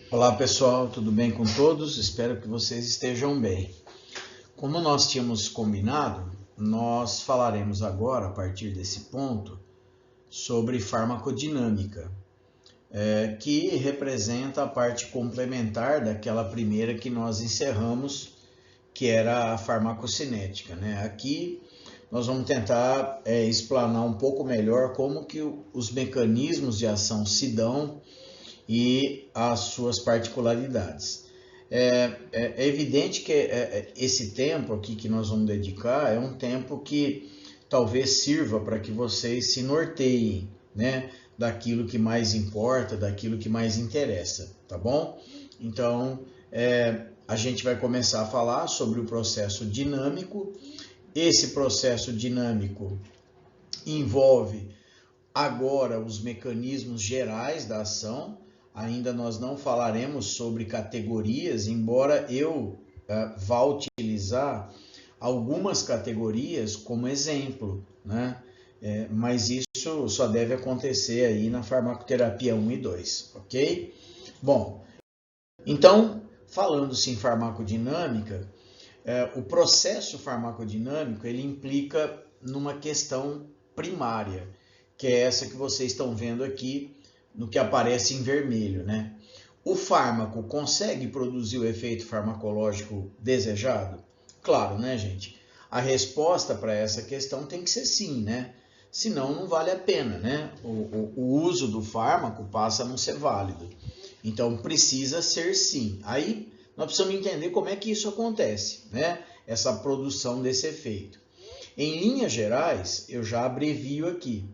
Olá pessoal, tudo bem com todos? Espero que vocês estejam bem. Como nós tínhamos combinado, nós falaremos agora, a partir desse ponto, sobre farmacodinâmica, que representa a parte complementar daquela primeira que nós encerramos, que era a farmacocinética, né? Aqui nós vamos tentar explanar um pouco melhor como que os mecanismos de ação se dão e as suas particularidades. É evidente que esse tempo aqui que nós vamos dedicar é um tempo que talvez sirva para que vocês se norteiem, né, daquilo que mais importa, daquilo que mais interessa, tá bom? Então, a gente vai começar a falar sobre o processo dinâmico. Esse processo dinâmico envolve agora os mecanismos gerais da ação. Ainda nós não falaremos sobre categorias, embora eu vá utilizar algumas categorias como exemplo, né? Mas isso só deve acontecer aí na farmacoterapia 1 e 2, ok? Bom, então, falando-se em farmacodinâmica, o processo farmacodinâmico ele implica numa questão primária, que é essa que vocês estão vendo aqui, no que aparece em vermelho, né? O fármaco consegue produzir o efeito farmacológico desejado? Claro, né, gente? A resposta para essa questão tem que ser sim, né? Senão não vale a pena, né? O uso do fármaco passa a não ser válido. Então precisa ser sim. Aí nós precisamos entender como é que isso acontece, né? Essa produção desse efeito. Em linhas gerais, eu já abrevio aqui.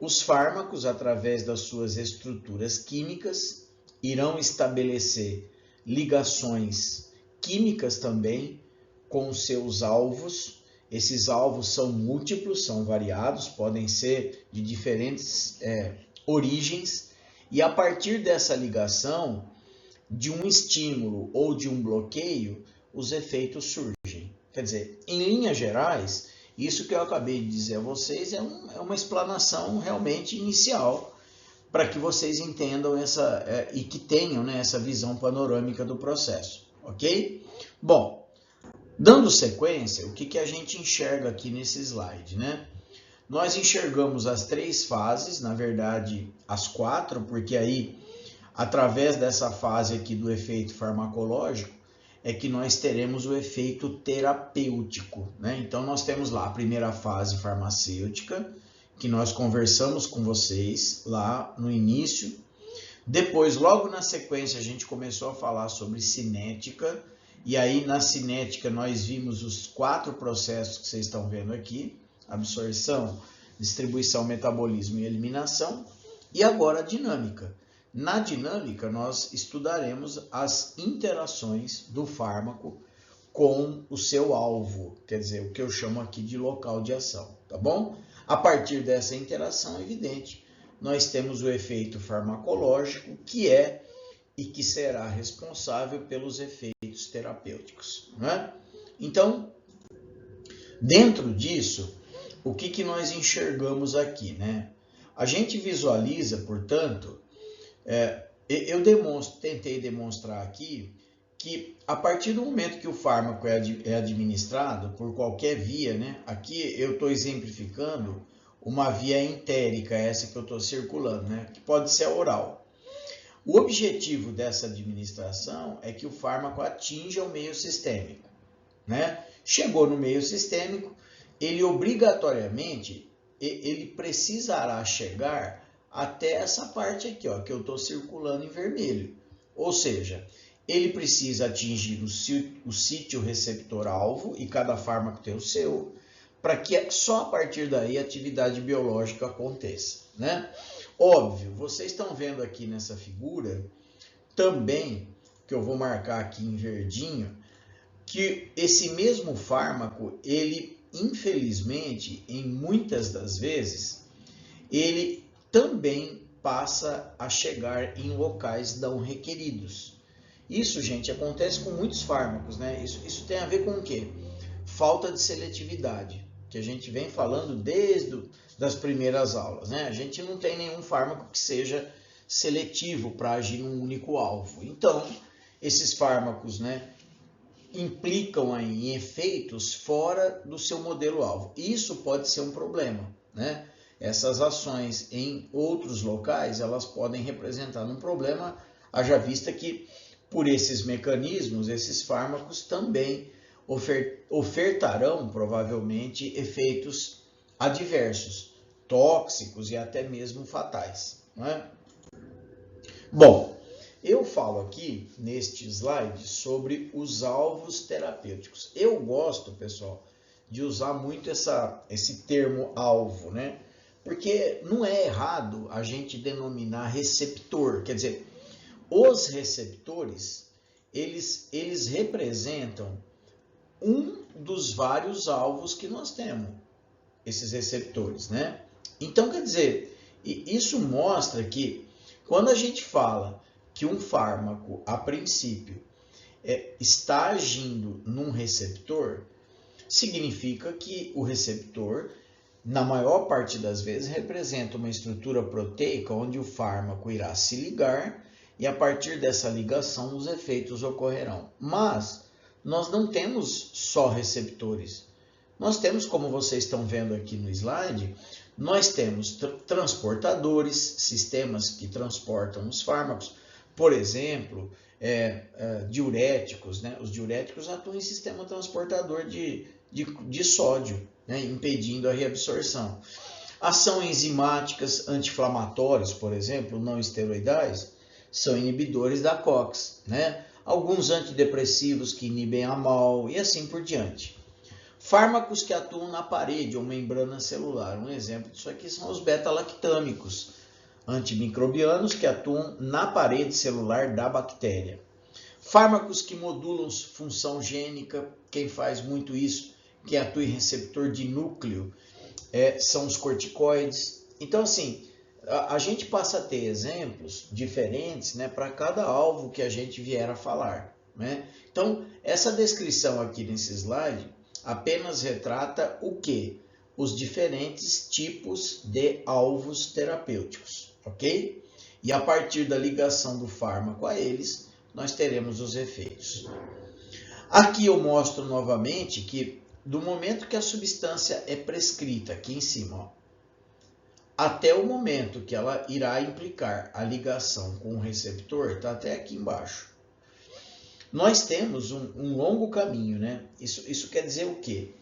Os fármacos, através das suas estruturas químicas, irão estabelecer ligações químicas também com seus alvos. Esses alvos são múltiplos, são variados, podem ser de diferentes origens, e a partir dessa ligação, de um estímulo ou de um bloqueio, os efeitos surgem. Quer dizer, em linhas gerais, isso que eu acabei de dizer a vocês é uma explanação realmente inicial para que vocês entendam e que tenham, né, essa visão panorâmica do processo, ok? Bom, dando sequência, o que a gente enxerga aqui nesse slide, né? Nós enxergamos as três fases, na verdade as quatro, porque aí, através dessa fase aqui do efeito farmacológico, é que nós teremos o efeito terapêutico, né? Então nós temos lá a primeira fase farmacêutica, que nós conversamos com vocês lá no início. Depois, logo na sequência, a gente começou a falar sobre cinética, e aí na cinética nós vimos os 4 processos que vocês estão vendo aqui: absorção, distribuição, metabolismo e eliminação. E agora a dinâmica. Na dinâmica, nós estudaremos as interações do fármaco com o seu alvo, quer dizer, o que eu chamo aqui de local de ação, tá bom? A partir dessa interação, é evidente, nós temos o efeito farmacológico, que é e que será responsável pelos efeitos terapêuticos, né? Então, dentro disso, o que nós enxergamos aqui, né? A gente visualiza, portanto, eu tentei demonstrar aqui que a partir do momento que o fármaco é administrado por qualquer via, né? Aqui eu estou exemplificando uma via entérica, essa que eu estou circulando, né? Que pode ser oral. O objetivo dessa administração é que o fármaco atinja o meio sistêmico, né? Chegou no meio sistêmico, ele obrigatoriamente ele precisará chegar até essa parte aqui, ó, que eu estou circulando em vermelho. Ou seja, ele precisa atingir o sítio receptor-alvo, e cada fármaco tem o seu, para que só a partir daí a atividade biológica aconteça, né? Óbvio, vocês estão vendo aqui nessa figura, também, que eu vou marcar aqui em verdinho, que esse mesmo fármaco, ele, infelizmente, em muitas das vezes, ele também passa a chegar em locais não requeridos. Isso, gente, acontece com muitos fármacos, né? Isso tem a ver com o quê? Falta de seletividade, que a gente vem falando desde as primeiras aulas, né? A gente não tem nenhum fármaco que seja seletivo para agir num único alvo. Então, esses fármacos, né, implicam em efeitos fora do seu modelo-alvo. Isso pode ser um problema, né? Essas ações em outros locais, elas podem representar um problema, haja vista que, por esses mecanismos, esses fármacos também ofertarão, provavelmente, efeitos adversos, tóxicos e até mesmo fatais, não é? Bom, eu falo aqui, neste slide, sobre os alvos terapêuticos. Eu gosto, pessoal, de usar muito esse termo alvo, né? Porque não é errado a gente denominar receptor. Quer dizer, os receptores, eles representam um dos vários alvos que nós temos, esses receptores, né? Então, quer dizer, isso mostra que quando a gente fala que um fármaco, a princípio, está agindo num receptor, significa que o receptor, na maior parte das vezes, representa uma estrutura proteica onde o fármaco irá se ligar e a partir dessa ligação os efeitos ocorrerão. Mas nós não temos só receptores. Nós temos, como vocês estão vendo aqui no slide, nós temos transportadores, sistemas que transportam os fármacos, por exemplo, diuréticos, né? Os diuréticos atuam em sistema transportador de sódio, né? Impedindo a reabsorção. Ação enzimáticas anti-inflamatórias, por exemplo, não esteroidais, são inibidores da COX, né? Alguns antidepressivos que inibem a MAO e assim por diante. Fármacos que atuam na parede ou membrana celular. Um exemplo disso aqui são os beta-lactâmicos, antimicrobianos que atuam na parede celular da bactéria. Fármacos que modulam função gênica, quem faz muito isso, que atua em receptor de núcleo, são os corticoides. Então, assim, a gente passa a ter exemplos diferentes, né, para cada alvo que a gente vier a falar, né? Então, essa descrição aqui nesse slide apenas retrata o quê? Os diferentes tipos de alvos terapêuticos, ok? E a partir da ligação do fármaco a eles, nós teremos os efeitos. Aqui eu mostro novamente que do momento que a substância é prescrita, aqui em cima, ó, até o momento que ela irá implicar a ligação com o receptor, está até aqui embaixo. Nós temos um longo caminho, né? Isso quer dizer o quê?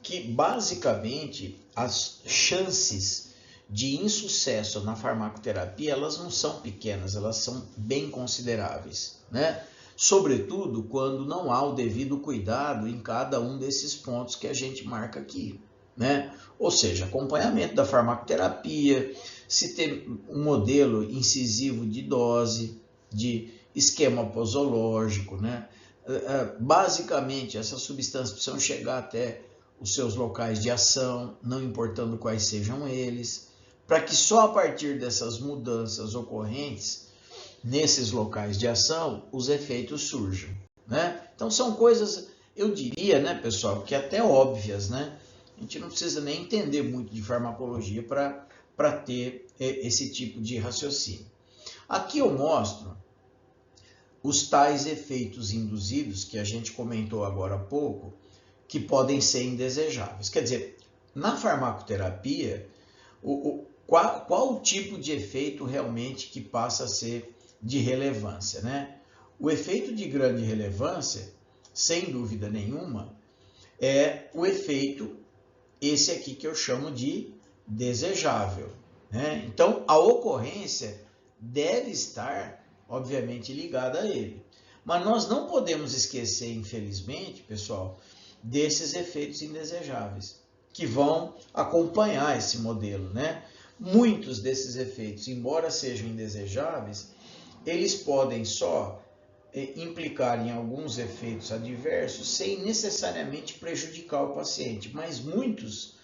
Que basicamente as chances de insucesso na farmacoterapia, elas não são pequenas, elas são bem consideráveis, né? Sobretudo quando não há o devido cuidado em cada um desses pontos que a gente marca aqui, né? Ou seja, acompanhamento da farmacoterapia, se ter um modelo incisivo de dose, de esquema posológico, né? Basicamente, essas substâncias precisam chegar até os seus locais de ação, não importando quais sejam eles, para que só a partir dessas mudanças ocorrentes nesses locais de ação, os efeitos surjam, né? Então, são coisas, eu diria, né, pessoal, que até óbvias, né? A gente não precisa nem entender muito de farmacologia para ter esse tipo de raciocínio. Aqui eu mostro os tais efeitos induzidos que a gente comentou agora há pouco, que podem ser indesejáveis. Quer dizer, na farmacoterapia, qual o tipo de efeito realmente que passa a ser de relevância, né? O efeito de grande relevância, sem dúvida nenhuma, é o efeito, esse aqui que eu chamo de desejável, né? Então, a ocorrência deve estar, obviamente, ligada a ele. Mas nós não podemos esquecer, infelizmente, pessoal, desses efeitos indesejáveis, que vão acompanhar esse modelo, né? Muitos desses efeitos, embora sejam indesejáveis, eles podem só implicar em alguns efeitos adversos sem necessariamente prejudicar o paciente, mas muitos,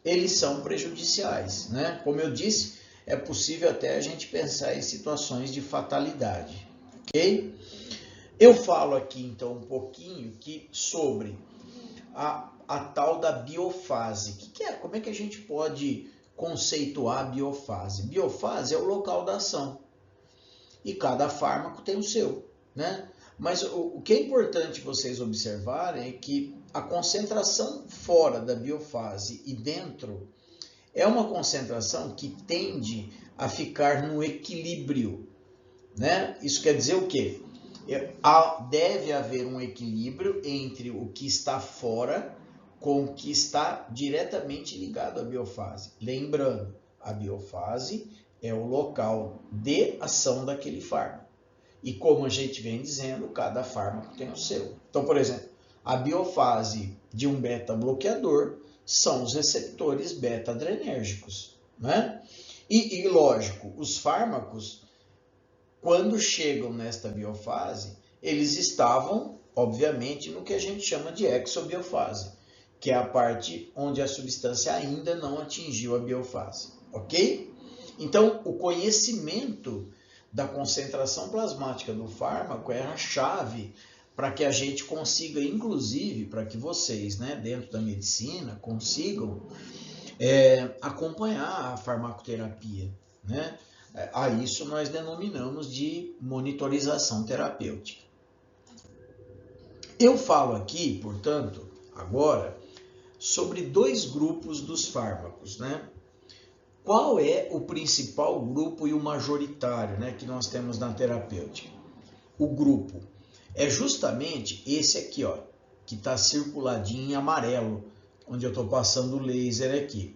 eles são prejudiciais, né? Como eu disse, é possível até a gente pensar em situações de fatalidade, ok? Eu falo aqui, então, um pouquinho sobre a tal da biofase. Como é que a gente pode conceituar a biofase? Biofase é o local da ação. e cada fármaco tem o seu, né? Mas o que é importante vocês observarem é que a concentração fora da biofase e dentro é uma concentração que tende a ficar no equilíbrio, né? Isso quer dizer o quê? Deve haver um equilíbrio entre o que está fora com o que está diretamente ligado à biofase. Lembrando, a biofase é o local de ação daquele fármaco. E como a gente vem dizendo, cada fármaco tem o seu. Então, por exemplo, a biofase de um beta-bloqueador são os receptores beta-adrenérgicos, né? E lógico, os fármacos, quando chegam nesta biofase, eles estavam, obviamente, no que a gente chama de exobiofase, que é a parte onde a substância ainda não atingiu a biofase, ok? Então, o conhecimento da concentração plasmática do fármaco é a chave para que a gente consiga, inclusive, para que vocês, né, dentro da medicina, consigam acompanhar a farmacoterapia, né? A isso nós denominamos de monitorização terapêutica. Eu falo aqui, portanto, agora, sobre dois grupos dos fármacos, né? Qual é o principal grupo e o majoritário, né, que nós temos na terapêutica? O grupo é justamente esse aqui, ó, que está circuladinho em amarelo, onde eu estou passando o laser aqui.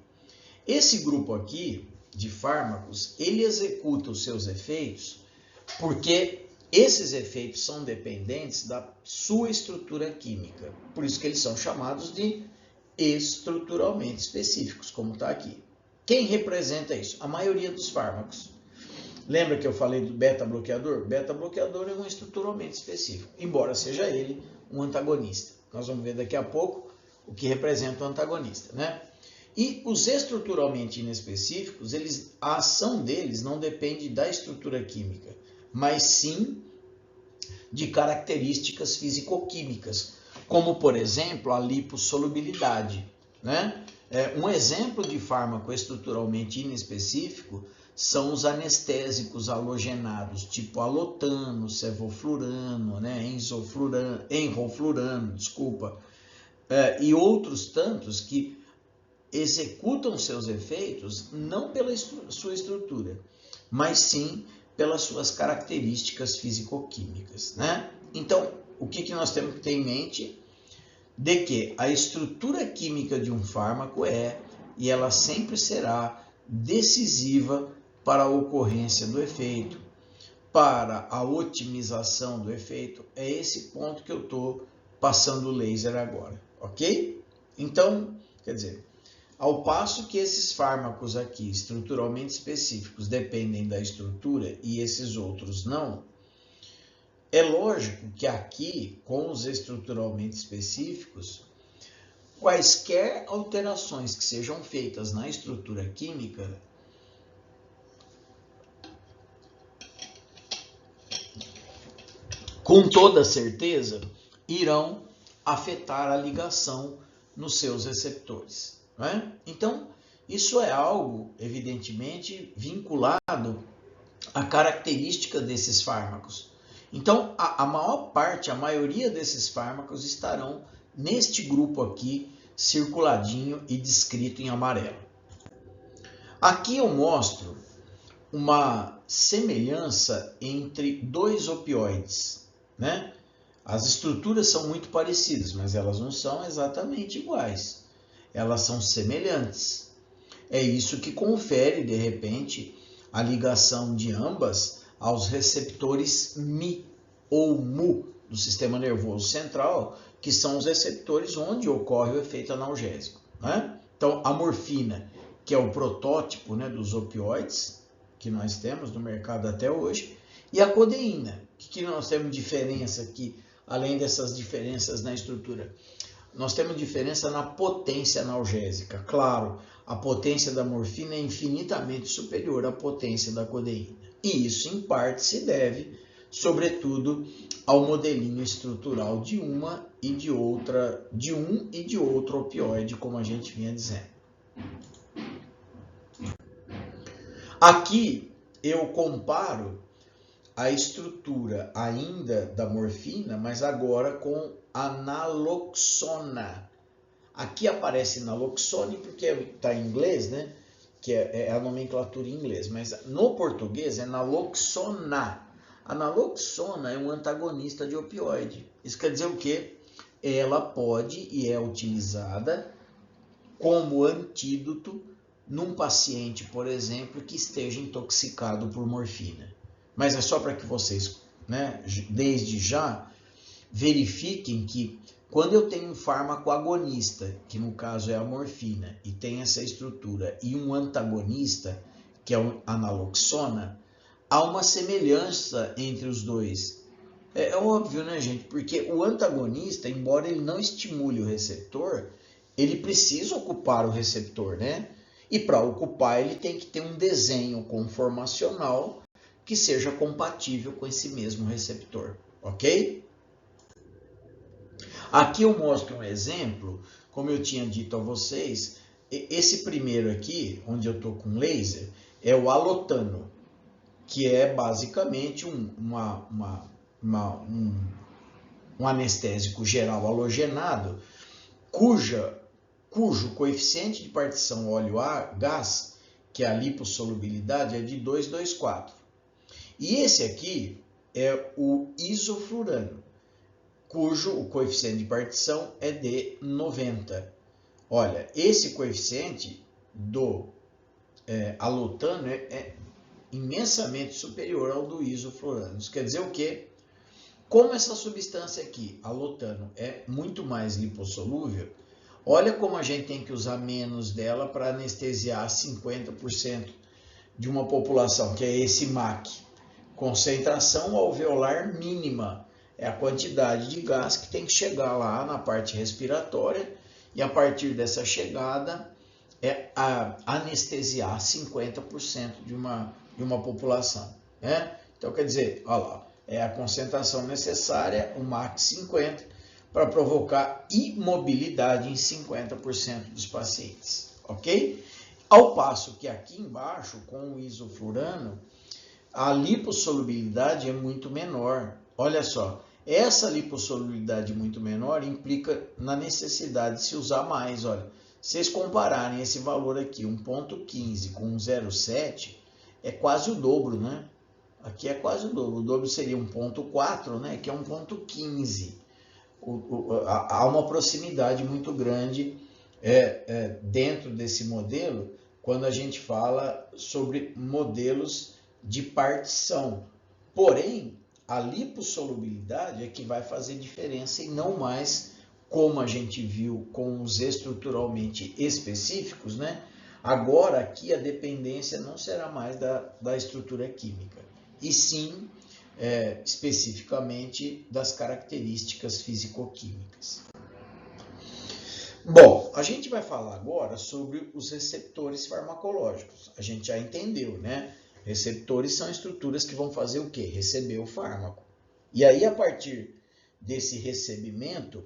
Esse grupo aqui de fármacos, ele executa os seus efeitos porque esses efeitos são dependentes da sua estrutura química. Por isso que eles são chamados de estruturalmente específicos, como está aqui. Quem representa isso? A maioria dos fármacos. Lembra que eu falei do beta-bloqueador? Beta-bloqueador é um estruturalmente específico, embora seja ele um antagonista. Nós vamos ver daqui a pouco o que representa o antagonista, né? E os estruturalmente inespecíficos, a ação deles não depende da estrutura química, mas sim de características fisicoquímicas, como, por exemplo, a lipossolubilidade, né? Um exemplo de fármaco estruturalmente inespecífico são os anestésicos halogenados, tipo alotano, sevoflurano, né? Enroflurano, e outros tantos que executam seus efeitos não pela sua estrutura, mas sim pelas suas características fisicoquímicas, né? Então, o que nós temos que ter em mente? De que a estrutura química de um fármaco e ela sempre será decisiva para a ocorrência do efeito, para a otimização do efeito. É esse ponto que eu estou passando o laser agora, ok? Então, quer dizer, ao passo que esses fármacos aqui, estruturalmente específicos, dependem da estrutura e esses outros não, é lógico que aqui, com os estruturalmente específicos, quaisquer alterações que sejam feitas na estrutura química com toda certeza irão afetar a ligação nos seus receptores, né? Então, isso é algo, evidentemente, vinculado à característica desses fármacos. Então, a maior parte, a maioria desses fármacos estarão neste grupo aqui, circuladinho e descrito em amarelo. Aqui eu mostro uma semelhança entre dois opioides, né? As estruturas são muito parecidas, mas elas não são exatamente iguais. Elas são semelhantes. É isso que confere, de repente, a ligação de ambas aos receptores Mi ou Mu do sistema nervoso central, que são os receptores onde ocorre o efeito analgésico, né? Então, a morfina, que é o protótipo, né, dos opioides que nós temos no mercado até hoje, e a codeína. O que nós temos diferença aqui, além dessas diferenças na estrutura? Nós temos diferença na potência analgésica. Claro, a potência da morfina é infinitamente superior à potência da codeína. E isso, em parte, se deve, sobretudo, ao modelinho estrutural de um e de outro opioide, como a gente vinha dizendo. Aqui eu comparo a estrutura ainda da morfina, mas agora com a naloxona. Aqui aparece naloxone porque está em inglês, né? Que é a nomenclatura em inglês, mas no português é naloxona. A naloxona é um antagonista de opioide. Isso quer dizer o quê? Ela pode e é utilizada como antídoto num paciente, por exemplo, que esteja intoxicado por morfina. Mas é só para que vocês, né, desde já, verifiquem que quando eu tenho um fármaco agonista, que no caso é a morfina, e tem essa estrutura, e um antagonista, que é a naloxona, há uma semelhança entre os dois. É óbvio, né, gente? Porque o antagonista, embora ele não estimule o receptor, ele precisa ocupar o receptor, né? E para ocupar, ele tem que ter um desenho conformacional que seja compatível com esse mesmo receptor, ok? Aqui eu mostro um exemplo, como eu tinha dito a vocês, esse primeiro aqui, onde eu estou com laser, é o alotano, que é basicamente um anestésico geral halogenado, cujo coeficiente de partição óleo-gás, que é a lipossolubilidade, é de 2,24. E esse aqui é o isoflurano, cujo o coeficiente de partição é de 90. Olha, esse coeficiente do alotano é imensamente superior ao do isoflurano. Isso quer dizer o quê? Como essa substância aqui, alotano, é muito mais lipossolúvel, olha como a gente tem que usar menos dela para anestesiar 50% de uma população, que é esse MAC. Concentração alveolar mínima. É a quantidade de gás que tem que chegar lá na parte respiratória e a partir dessa chegada é anestesiar 50% de uma população, né? Então quer dizer, olha lá, é a concentração necessária, o MAC 50, para provocar imobilidade em 50% dos pacientes, ok? Ao passo que aqui embaixo, com o isoflurano, a lipossolubilidade é muito menor. Olha só, essa lipossolubilidade muito menor implica na necessidade de se usar mais. Olha, se vocês compararem esse valor aqui, 1,15 com 0,7, é quase o dobro, né? Aqui é quase o dobro. O dobro seria 1,4, né? Que é 1,15. Há uma proximidade muito grande dentro desse modelo quando a gente fala sobre modelos de partição. Porém, a lipossolubilidade é que vai fazer diferença e não mais, como a gente viu com os estruturalmente específicos, né? Agora aqui a dependência não será mais da estrutura química, e sim especificamente das características físico-químicas. Bom, a gente vai falar agora sobre os receptores farmacológicos. A gente já entendeu, né? Receptores são estruturas que vão fazer o quê? Receber o fármaco. E aí, a partir desse recebimento,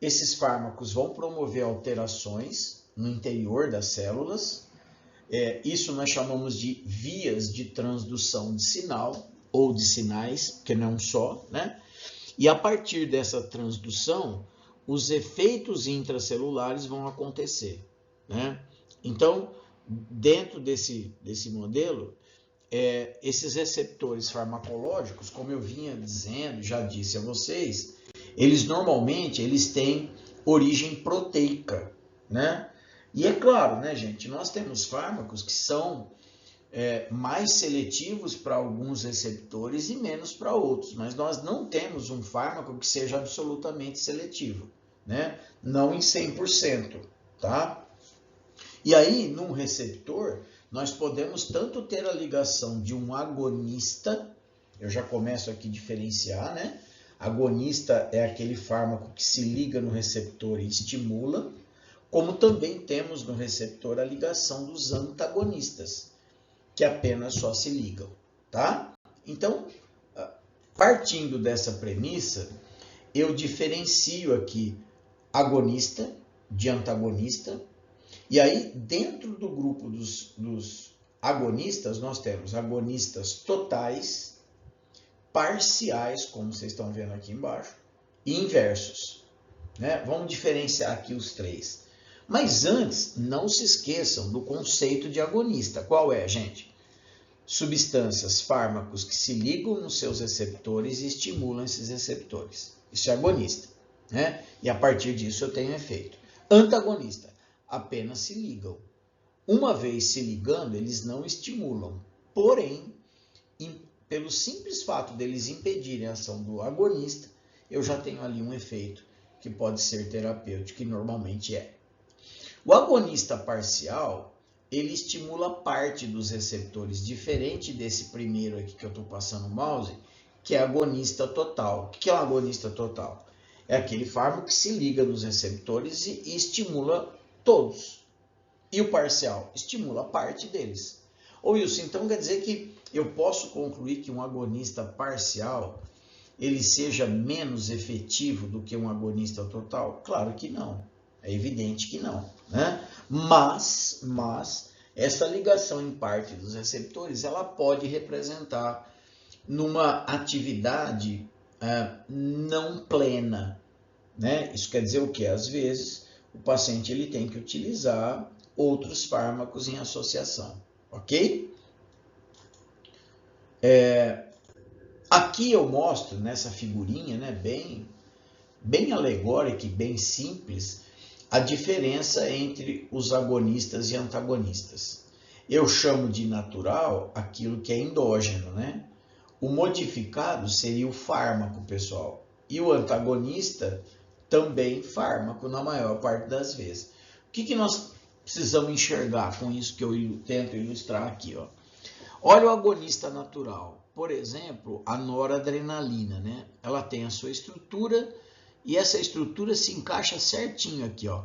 esses fármacos vão promover alterações no interior das células. Isso nós chamamos de vias de transdução de sinal, ou de sinais, porque não é um só, né? E a partir dessa transdução, os efeitos intracelulares vão acontecer, né? Então, dentro desse modelo, esses receptores farmacológicos, como eu vinha dizendo, já disse a vocês, eles normalmente têm origem proteica, né? E é claro, né, gente, nós temos fármacos que são mais seletivos para alguns receptores e menos para outros, mas nós não temos um fármaco que seja absolutamente seletivo, né? Não em 100%, tá? E aí, num receptor, nós podemos tanto ter a ligação de um agonista, eu já começo aqui a diferenciar, né? Agonista é aquele fármaco que se liga no receptor e estimula, como também temos no receptor a ligação dos antagonistas, que apenas só se ligam, tá? Então, partindo dessa premissa, eu diferencio aqui agonista de antagonista, e aí dentro do grupo dos agonistas, nós temos agonistas totais parciais, como vocês estão vendo aqui embaixo, e inversos, né? Vamos diferenciar aqui os três. Mas antes, não se esqueçam do conceito de agonista. Qual é, gente? Substâncias, fármacos que se ligam nos seus receptores e estimulam esses receptores. Isso é agonista, né? E a partir disso eu tenho efeito. Antagonista, apenas se ligam. Uma vez se ligando, eles não estimulam. Porém, pelo simples fato deles impedirem a ação do agonista, eu já tenho ali um efeito que pode ser terapêutico, que normalmente é. O agonista parcial, ele estimula parte dos receptores, diferente desse primeiro aqui que eu estou passando o mouse, que é agonista total. O que é um agonista total? É aquele fármaco que se liga nos receptores e estimula todos. E o parcial estimula parte deles. Ô Wilson, então quer dizer que eu posso concluir que um agonista parcial ele seja menos efetivo do que um agonista total? Claro que não. É evidente que não, né? Mas essa ligação em parte dos receptores, ela pode representar numa atividade não plena, né? Isso quer dizer o quê? Às vezes, o paciente ele tem que utilizar outros fármacos em associação, ok? Aqui eu mostro nessa figurinha, né, bem alegórica e bem simples, a diferença entre os agonistas e antagonistas. Eu chamo de natural aquilo que é endógeno, né? O modificado seria o fármaco, pessoal. E o antagonista também fármaco, na maior parte das vezes. O que nós precisamos enxergar com isso que eu tento ilustrar aqui, ó? Olha o agonista natural. Por exemplo, a noradrenalina, né? Ela tem a sua estrutura e essa estrutura se encaixa certinho aqui, ó,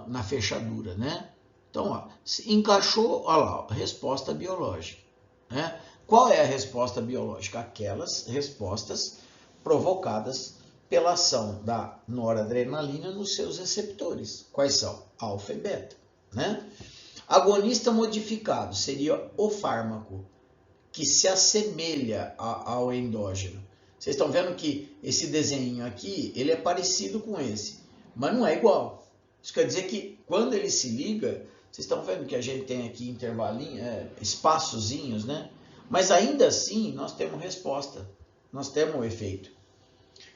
na fechadura, né? Então, ó, se encaixou, olha lá, resposta biológica, né? Qual é a resposta biológica? Aquelas respostas provocadas pela ação da noradrenalina nos seus receptores. Quais são? Alfa e beta, né? Agonista modificado seria o fármaco que se assemelha ao endógeno. Vocês estão vendo que esse desenho aqui, ele é parecido com esse, mas não é igual. Isso quer dizer que quando ele se liga, vocês estão vendo que a gente tem aqui intervalinhos, espaçozinhos, né? Mas ainda assim, nós temos resposta, nós temos o efeito.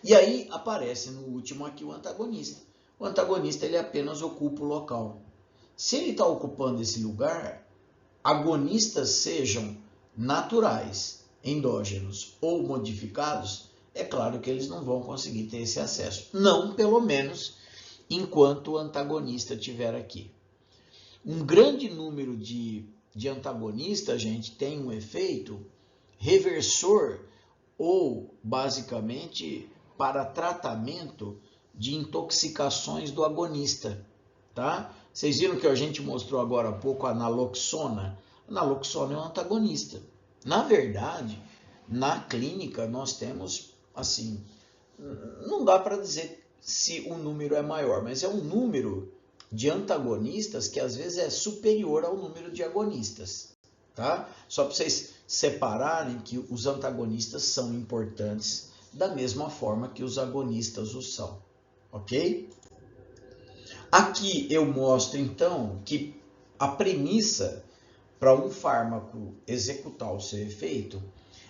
E aí aparece no último aqui o antagonista. O antagonista ele apenas ocupa o local. Se ele está ocupando esse lugar, agonistas sejam naturais, endógenos ou modificados, é claro que eles não vão conseguir ter esse acesso. Não, pelo menos, enquanto o antagonista estiver aqui. Um grande número de antagonistas, gente, tem um efeito reversor ou, basicamente, para tratamento de intoxicações do agonista, tá? Vocês viram que a gente mostrou agora há pouco a naloxona? A naloxona é um antagonista. Na verdade, na clínica nós temos, assim, não dá para dizer se o número é maior, mas é um número de antagonistas que às vezes é superior ao número de agonistas, tá? Só para vocês separarem que os antagonistas são importantes da mesma forma que os agonistas o são, ok? Aqui eu mostro então que a premissa para um fármaco executar o seu efeito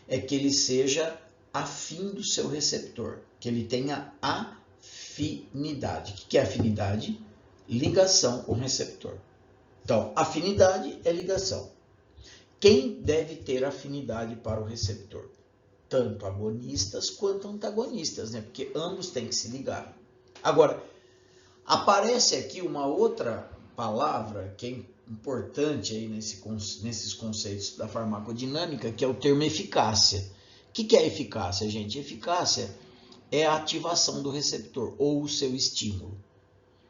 é que ele seja afim do seu receptor, que ele tenha afinidade. O que é afinidade? Ligação com o receptor. Então, afinidade é ligação. Quem deve ter afinidade para o receptor? Tanto agonistas quanto antagonistas, né? Porque ambos têm que se ligar. Agora, aparece aqui uma outra palavra que é importante aí nesses conceitos da farmacodinâmica, que é o termo eficácia. O que é eficácia, gente? Eficácia é a ativação do receptor ou o seu estímulo.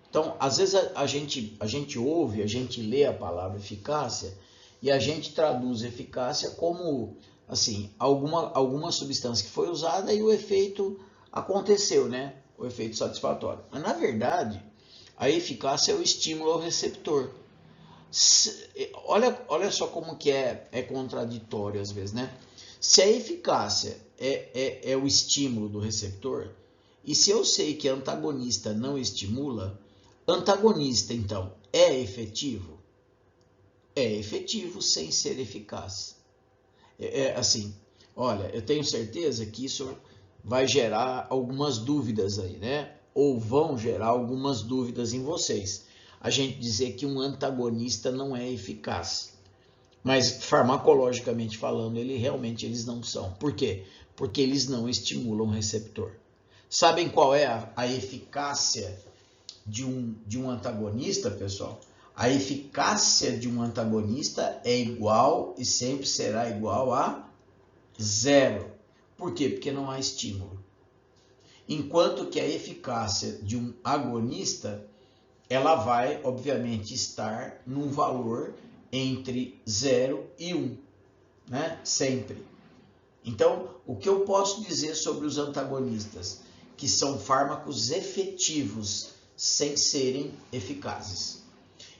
Então, às vezes a gente ouve, a gente lê a palavra eficácia e a gente traduz eficácia como, assim, alguma substância que foi usada e o efeito aconteceu, né? O efeito satisfatório. Mas, na verdade, a eficácia é o estímulo ao receptor. Olha só como que é contraditório às vezes, né? Se a eficácia é o estímulo do receptor, e se eu sei que antagonista não estimula, antagonista, então, é efetivo? É efetivo sem ser eficaz. Assim, olha, eu tenho certeza que isso vai gerar algumas dúvidas aí, né? Ou vão gerar algumas dúvidas em vocês. A gente dizer que um antagonista não é eficaz. Mas farmacologicamente falando, eles não são. Por quê? Porque eles não estimulam o receptor. Sabem qual é a eficácia de um antagonista, pessoal? A eficácia de um antagonista é igual e sempre será igual a zero. Por quê? Porque não há estímulo. Enquanto que a eficácia de um agonista, ela vai, obviamente, estar num valor entre 0 e 1, né? Sempre. Então, o que eu posso dizer sobre os antagonistas? Que são fármacos efetivos, sem serem eficazes.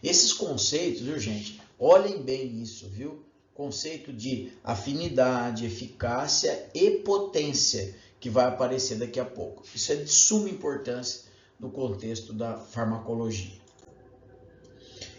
Esses conceitos, viu, gente? Olhem bem isso, viu? Conceito de afinidade, eficácia e potência, que vai aparecer daqui a pouco. Isso é de suma importância no contexto da farmacologia.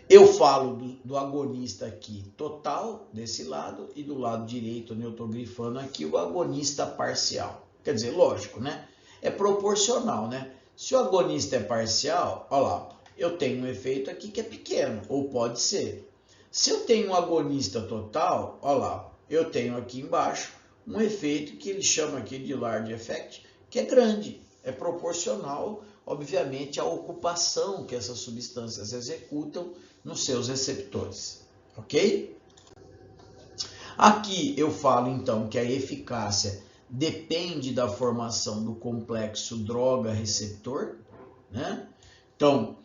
Eu falo do agonista aqui total, desse lado, e do lado direito, onde eu estou grifando aqui, o agonista parcial. Quer dizer, lógico, né? É proporcional, né? Se o agonista é parcial, olha lá, eu tenho um efeito aqui que é pequeno, ou pode ser. Se eu tenho um agonista total, olha lá, eu tenho aqui embaixo um efeito que ele chama aqui de large effect, que é grande, é proporcional, obviamente, à ocupação que essas substâncias executam nos seus receptores, ok? Aqui eu falo então que a eficácia depende da formação do complexo droga-receptor, né? Então,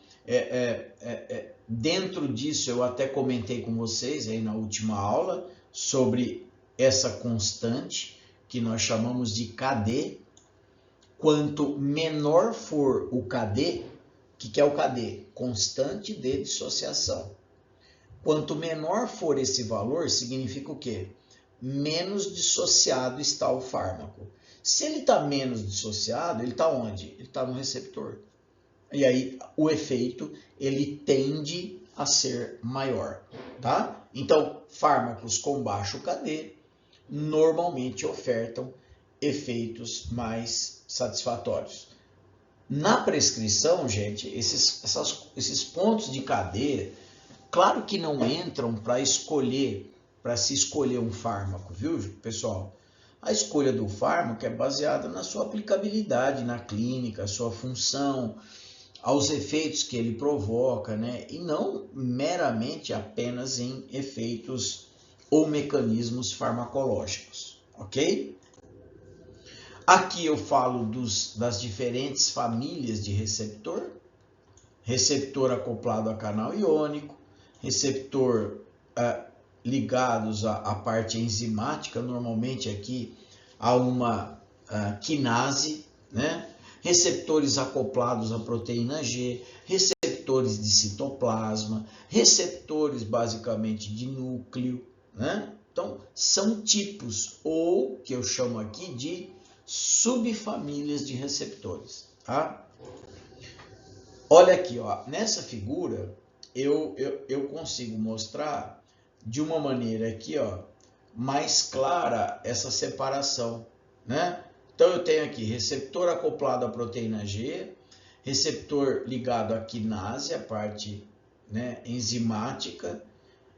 dentro disso eu até comentei com vocês aí na última aula sobre essa constante que nós chamamos de KD. Quanto menor for o KD, o que é o KD? Constante de dissociação. Quanto menor for esse valor, significa o quê? Menos dissociado está o fármaco. Se ele está menos dissociado, ele está onde? Ele está no receptor. E aí o efeito ele tende a ser maior, tá? Então, fármacos com baixo KD normalmente ofertam efeitos mais satisfatórios. Na prescrição, gente, esses pontos de KD, claro que não entram para se escolher um fármaco, viu, pessoal? A escolha do fármaco é baseada na sua aplicabilidade na clínica, sua função, aos efeitos que ele provoca, né? E não meramente apenas em efeitos ou mecanismos farmacológicos, ok? Aqui eu falo das diferentes famílias de receptor, receptor acoplado a canal iônico, receptor ligados à parte enzimática, normalmente aqui a uma quinase, né? Receptores acoplados à proteína G, receptores de citoplasma, receptores basicamente de núcleo, né? Então, são tipos, ou que eu chamo aqui de subfamílias de receptores, tá? Olha aqui, ó, nessa figura eu consigo mostrar de uma maneira aqui, ó, mais clara essa separação, né? Então eu tenho aqui receptor acoplado à proteína G, receptor ligado à quinase, a parte, né, enzimática,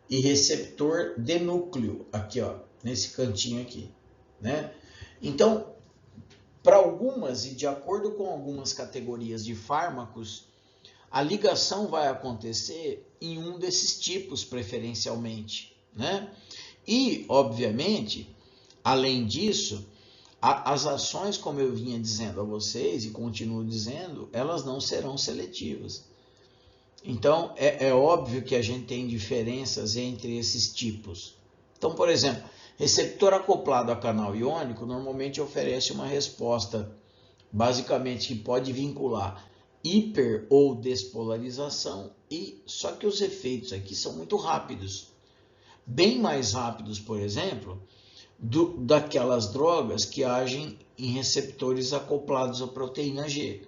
e receptor de núcleo, aqui, ó, nesse cantinho aqui, né? Então, para algumas e de acordo com algumas categorias de fármacos, a ligação vai acontecer em um desses tipos preferencialmente, né? E, obviamente, além disso, as ações, como eu vinha dizendo a vocês e continuo dizendo, elas não serão seletivas. Então, é óbvio que a gente tem diferenças entre esses tipos. Então, por exemplo, receptor acoplado a canal iônico normalmente oferece uma resposta, basicamente, que pode vincular hiper ou despolarização, só que os efeitos aqui são muito rápidos. Bem mais rápidos, por exemplo, daquelas drogas que agem em receptores acoplados à proteína G,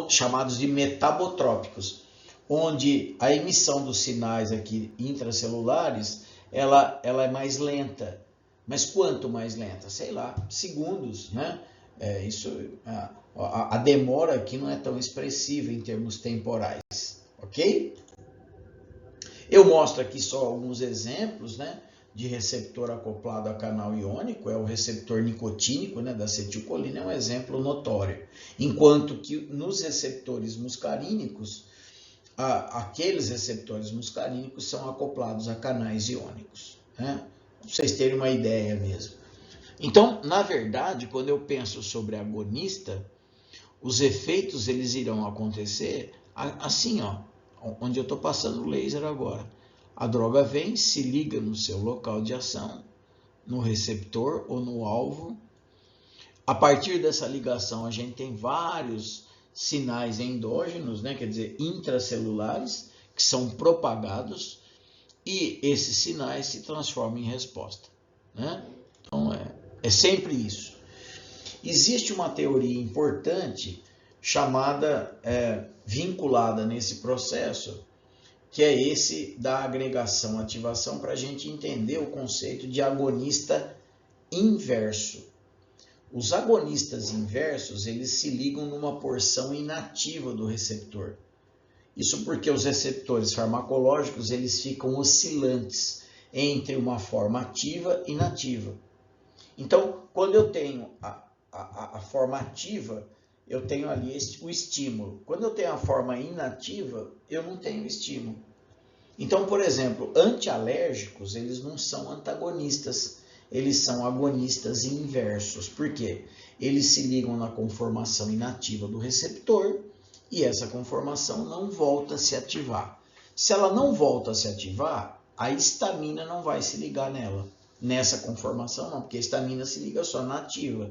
chamados de metabotrópicos, onde a emissão dos sinais aqui intracelulares ela é mais lenta. Mas quanto mais lenta? Sei lá, segundos, né? A demora aqui não é tão expressiva em termos temporais, ok? Eu mostro aqui só alguns exemplos, né, de receptor acoplado a canal iônico. É o receptor nicotínico, né, da acetilcolina, é um exemplo notório. Enquanto que nos receptores muscarínicos, aqueles receptores muscarínicos são acoplados a canais iônicos, né? Para vocês terem uma ideia mesmo. Então, na verdade, quando eu penso sobre agonista, os efeitos eles irão acontecer assim, ó, onde eu estou passando o laser agora. A droga vem, se liga no seu local de ação, no receptor ou no alvo. A partir dessa ligação, a gente tem vários sinais endógenos, né, quer dizer, intracelulares, que são propagados, e esses sinais se transformam em resposta, né? Então, é sempre isso. Existe uma teoria importante chamada, vinculada nesse processo, que é esse da agregação-ativação, para a gente entender o conceito de agonista inverso. Os agonistas inversos, eles se ligam numa porção inativa do receptor. Isso porque os receptores farmacológicos, eles ficam oscilantes entre uma forma ativa e inativa. Então, quando eu tenho a forma ativa, eu tenho ali o estímulo. Quando eu tenho a forma inativa, eu não tenho estímulo. Então, por exemplo, antialérgicos, eles não são antagonistas, eles são agonistas inversos. Por quê? Eles se ligam na conformação inativa do receptor e essa conformação não volta a se ativar. Se ela não volta a se ativar, a histamina não vai se ligar nessa conformação não, porque a histamina se liga só na ativa.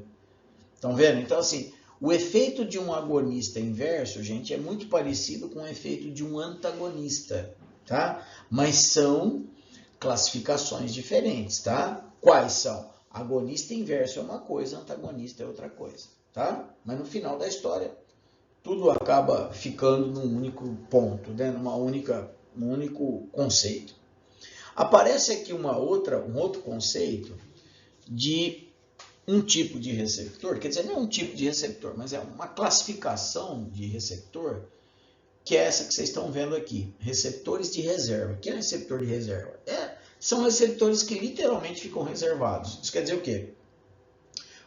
Estão vendo? Então, assim, o efeito de um agonista inverso, gente, é muito parecido com o efeito de um antagonista, tá? Mas são classificações diferentes, tá? Quais são? Agonista inverso é uma coisa, antagonista é outra coisa, tá? Mas no final da história, tudo acaba ficando num único ponto, né? Um único conceito. Aparece aqui um outro conceito de um tipo de receptor, quer dizer, não é um tipo de receptor, mas é uma classificação de receptor, que é essa que vocês estão vendo aqui, receptores de reserva. O que é receptor de reserva? São receptores que literalmente ficam reservados. Isso quer dizer o quê?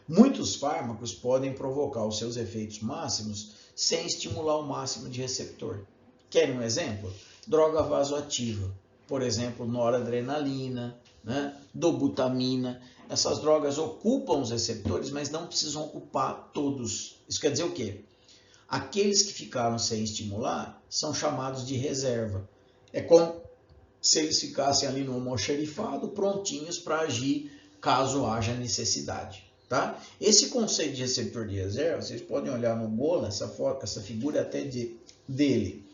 Muitos fármacos podem provocar os seus efeitos máximos sem estimular o máximo de receptor. Querem um exemplo? Droga vasoativa, por exemplo, noradrenalina, né? Dobutamina. Essas drogas ocupam os receptores, mas não precisam ocupar todos. Isso quer dizer o quê? Aqueles que ficaram sem estimular são chamados de reserva. É como se eles ficassem ali no almoxarifado, prontinhos para agir caso haja necessidade. Tá? Esse conceito de receptor de reserva, vocês podem olhar no Golan, essa figura até dele,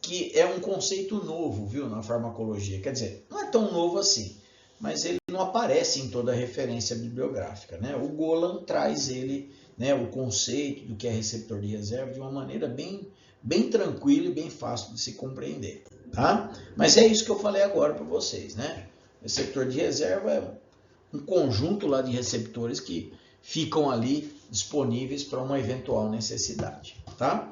que é um conceito novo, viu, na farmacologia. Quer dizer, não é tão novo assim, mas ele não aparece em toda a referência bibliográfica, né? O Golan traz ele, né, o conceito do que é receptor de reserva de uma maneira bem tranquila e bem fácil de se compreender, tá? Mas é isso que eu falei agora para vocês, né? Receptor de reserva é um conjunto lá de receptores que ficam ali disponíveis para uma eventual necessidade, tá?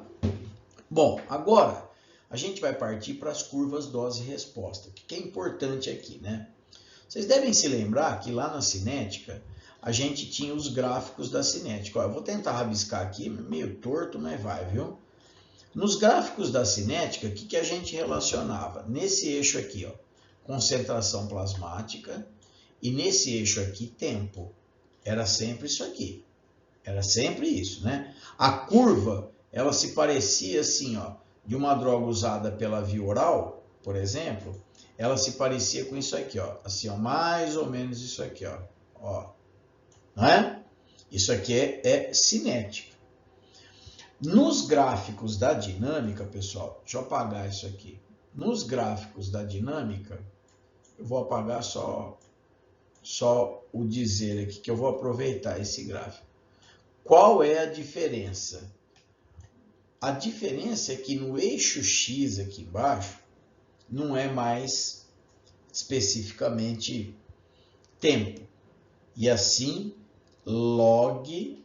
Bom, agora a gente vai partir para as curvas dose-resposta. O que é importante aqui, né? Vocês devem se lembrar que lá na cinética a gente tinha os gráficos da cinética. Ó, eu vou tentar rabiscar aqui, meio torto, mas vai, viu? Nos gráficos da cinética, o que a gente relacionava? Nesse eixo aqui, ó, concentração plasmática, e nesse eixo aqui, tempo. Era sempre isso aqui. Era sempre isso, né? A curva, ela se parecia assim, ó, de uma droga usada pela via oral, por exemplo, ela se parecia com isso aqui, ó. Assim, ó, mais ou menos isso aqui, ó. Ó. Não é? Isso aqui é cinética. Nos gráficos da dinâmica, pessoal, deixa eu apagar isso aqui. Nos gráficos da dinâmica, eu vou apagar só só o dizer aqui que eu vou aproveitar esse gráfico. Qual é a diferença? A diferença é que no eixo X aqui embaixo não é mais especificamente tempo. E assim, log.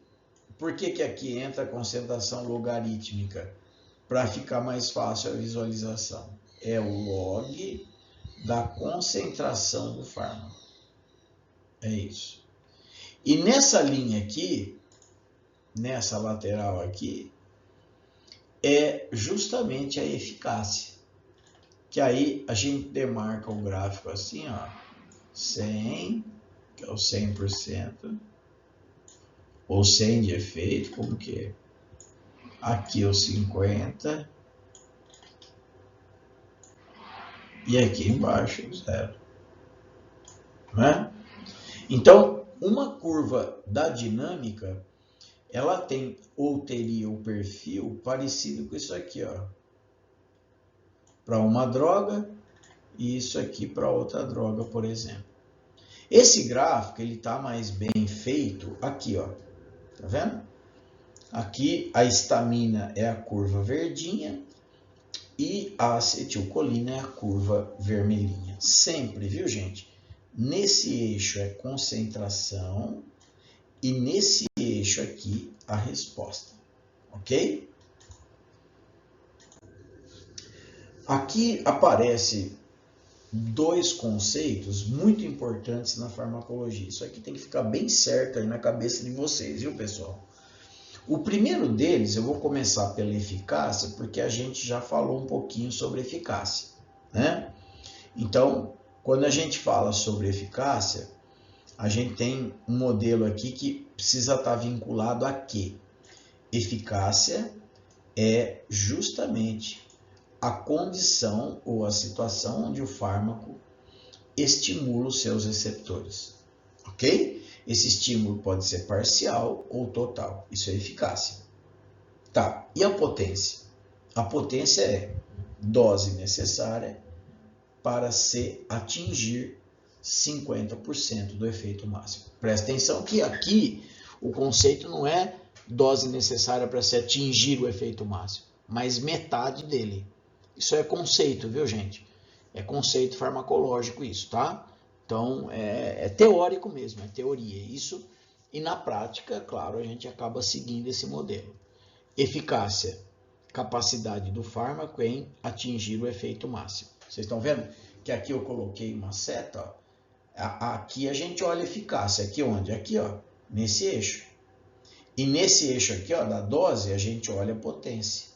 Por que aqui entra a concentração logarítmica? Para ficar mais fácil a visualização. É o log da concentração do fármaco. É isso. E nessa linha aqui, nessa lateral aqui, é justamente a eficácia. Que aí a gente demarca o gráfico assim, ó, 100, que é o 100%, ou 100 de efeito, como que é? Aqui o 50, e aqui embaixo o 0. Né? Então, uma curva da dinâmica, ela tem ou teria o perfil parecido com isso aqui, ó, para uma droga e isso aqui para outra droga, por exemplo. Esse gráfico ele está mais bem feito aqui, ó, tá vendo? Aqui a histamina é a curva verdinha e a acetilcolina é a curva vermelhinha. Sempre, viu, gente? Nesse eixo é concentração e nesse eixo aqui a resposta, ok? Aqui aparece dois conceitos muito importantes na farmacologia. Isso aqui tem que ficar bem certo aí na cabeça de vocês, viu, pessoal? O primeiro deles, eu vou começar pela eficácia, porque a gente já falou um pouquinho sobre eficácia, né? Então, quando a gente fala sobre eficácia, a gente tem um modelo aqui que precisa estar vinculado a quê? Eficácia é justamente a condição ou a situação onde o fármaco estimula os seus receptores, ok? Esse estímulo pode ser parcial ou total, isso é eficácia. Tá, e a potência? A potência é dose necessária para se atingir 50% do efeito máximo. Presta atenção que aqui o conceito não é dose necessária para se atingir o efeito máximo, mas metade dele. Isso é conceito, viu, gente? É conceito farmacológico isso, tá? Então, é teórico mesmo, é teoria. Isso, e na prática, claro, a gente acaba seguindo esse modelo. Eficácia, capacidade do fármaco em atingir o efeito máximo. Vocês estão vendo que aqui eu coloquei uma seta, ó. Aqui a gente olha a eficácia, aqui onde? Aqui, ó, nesse eixo. E nesse eixo aqui, ó, da dose, a gente olha a potência.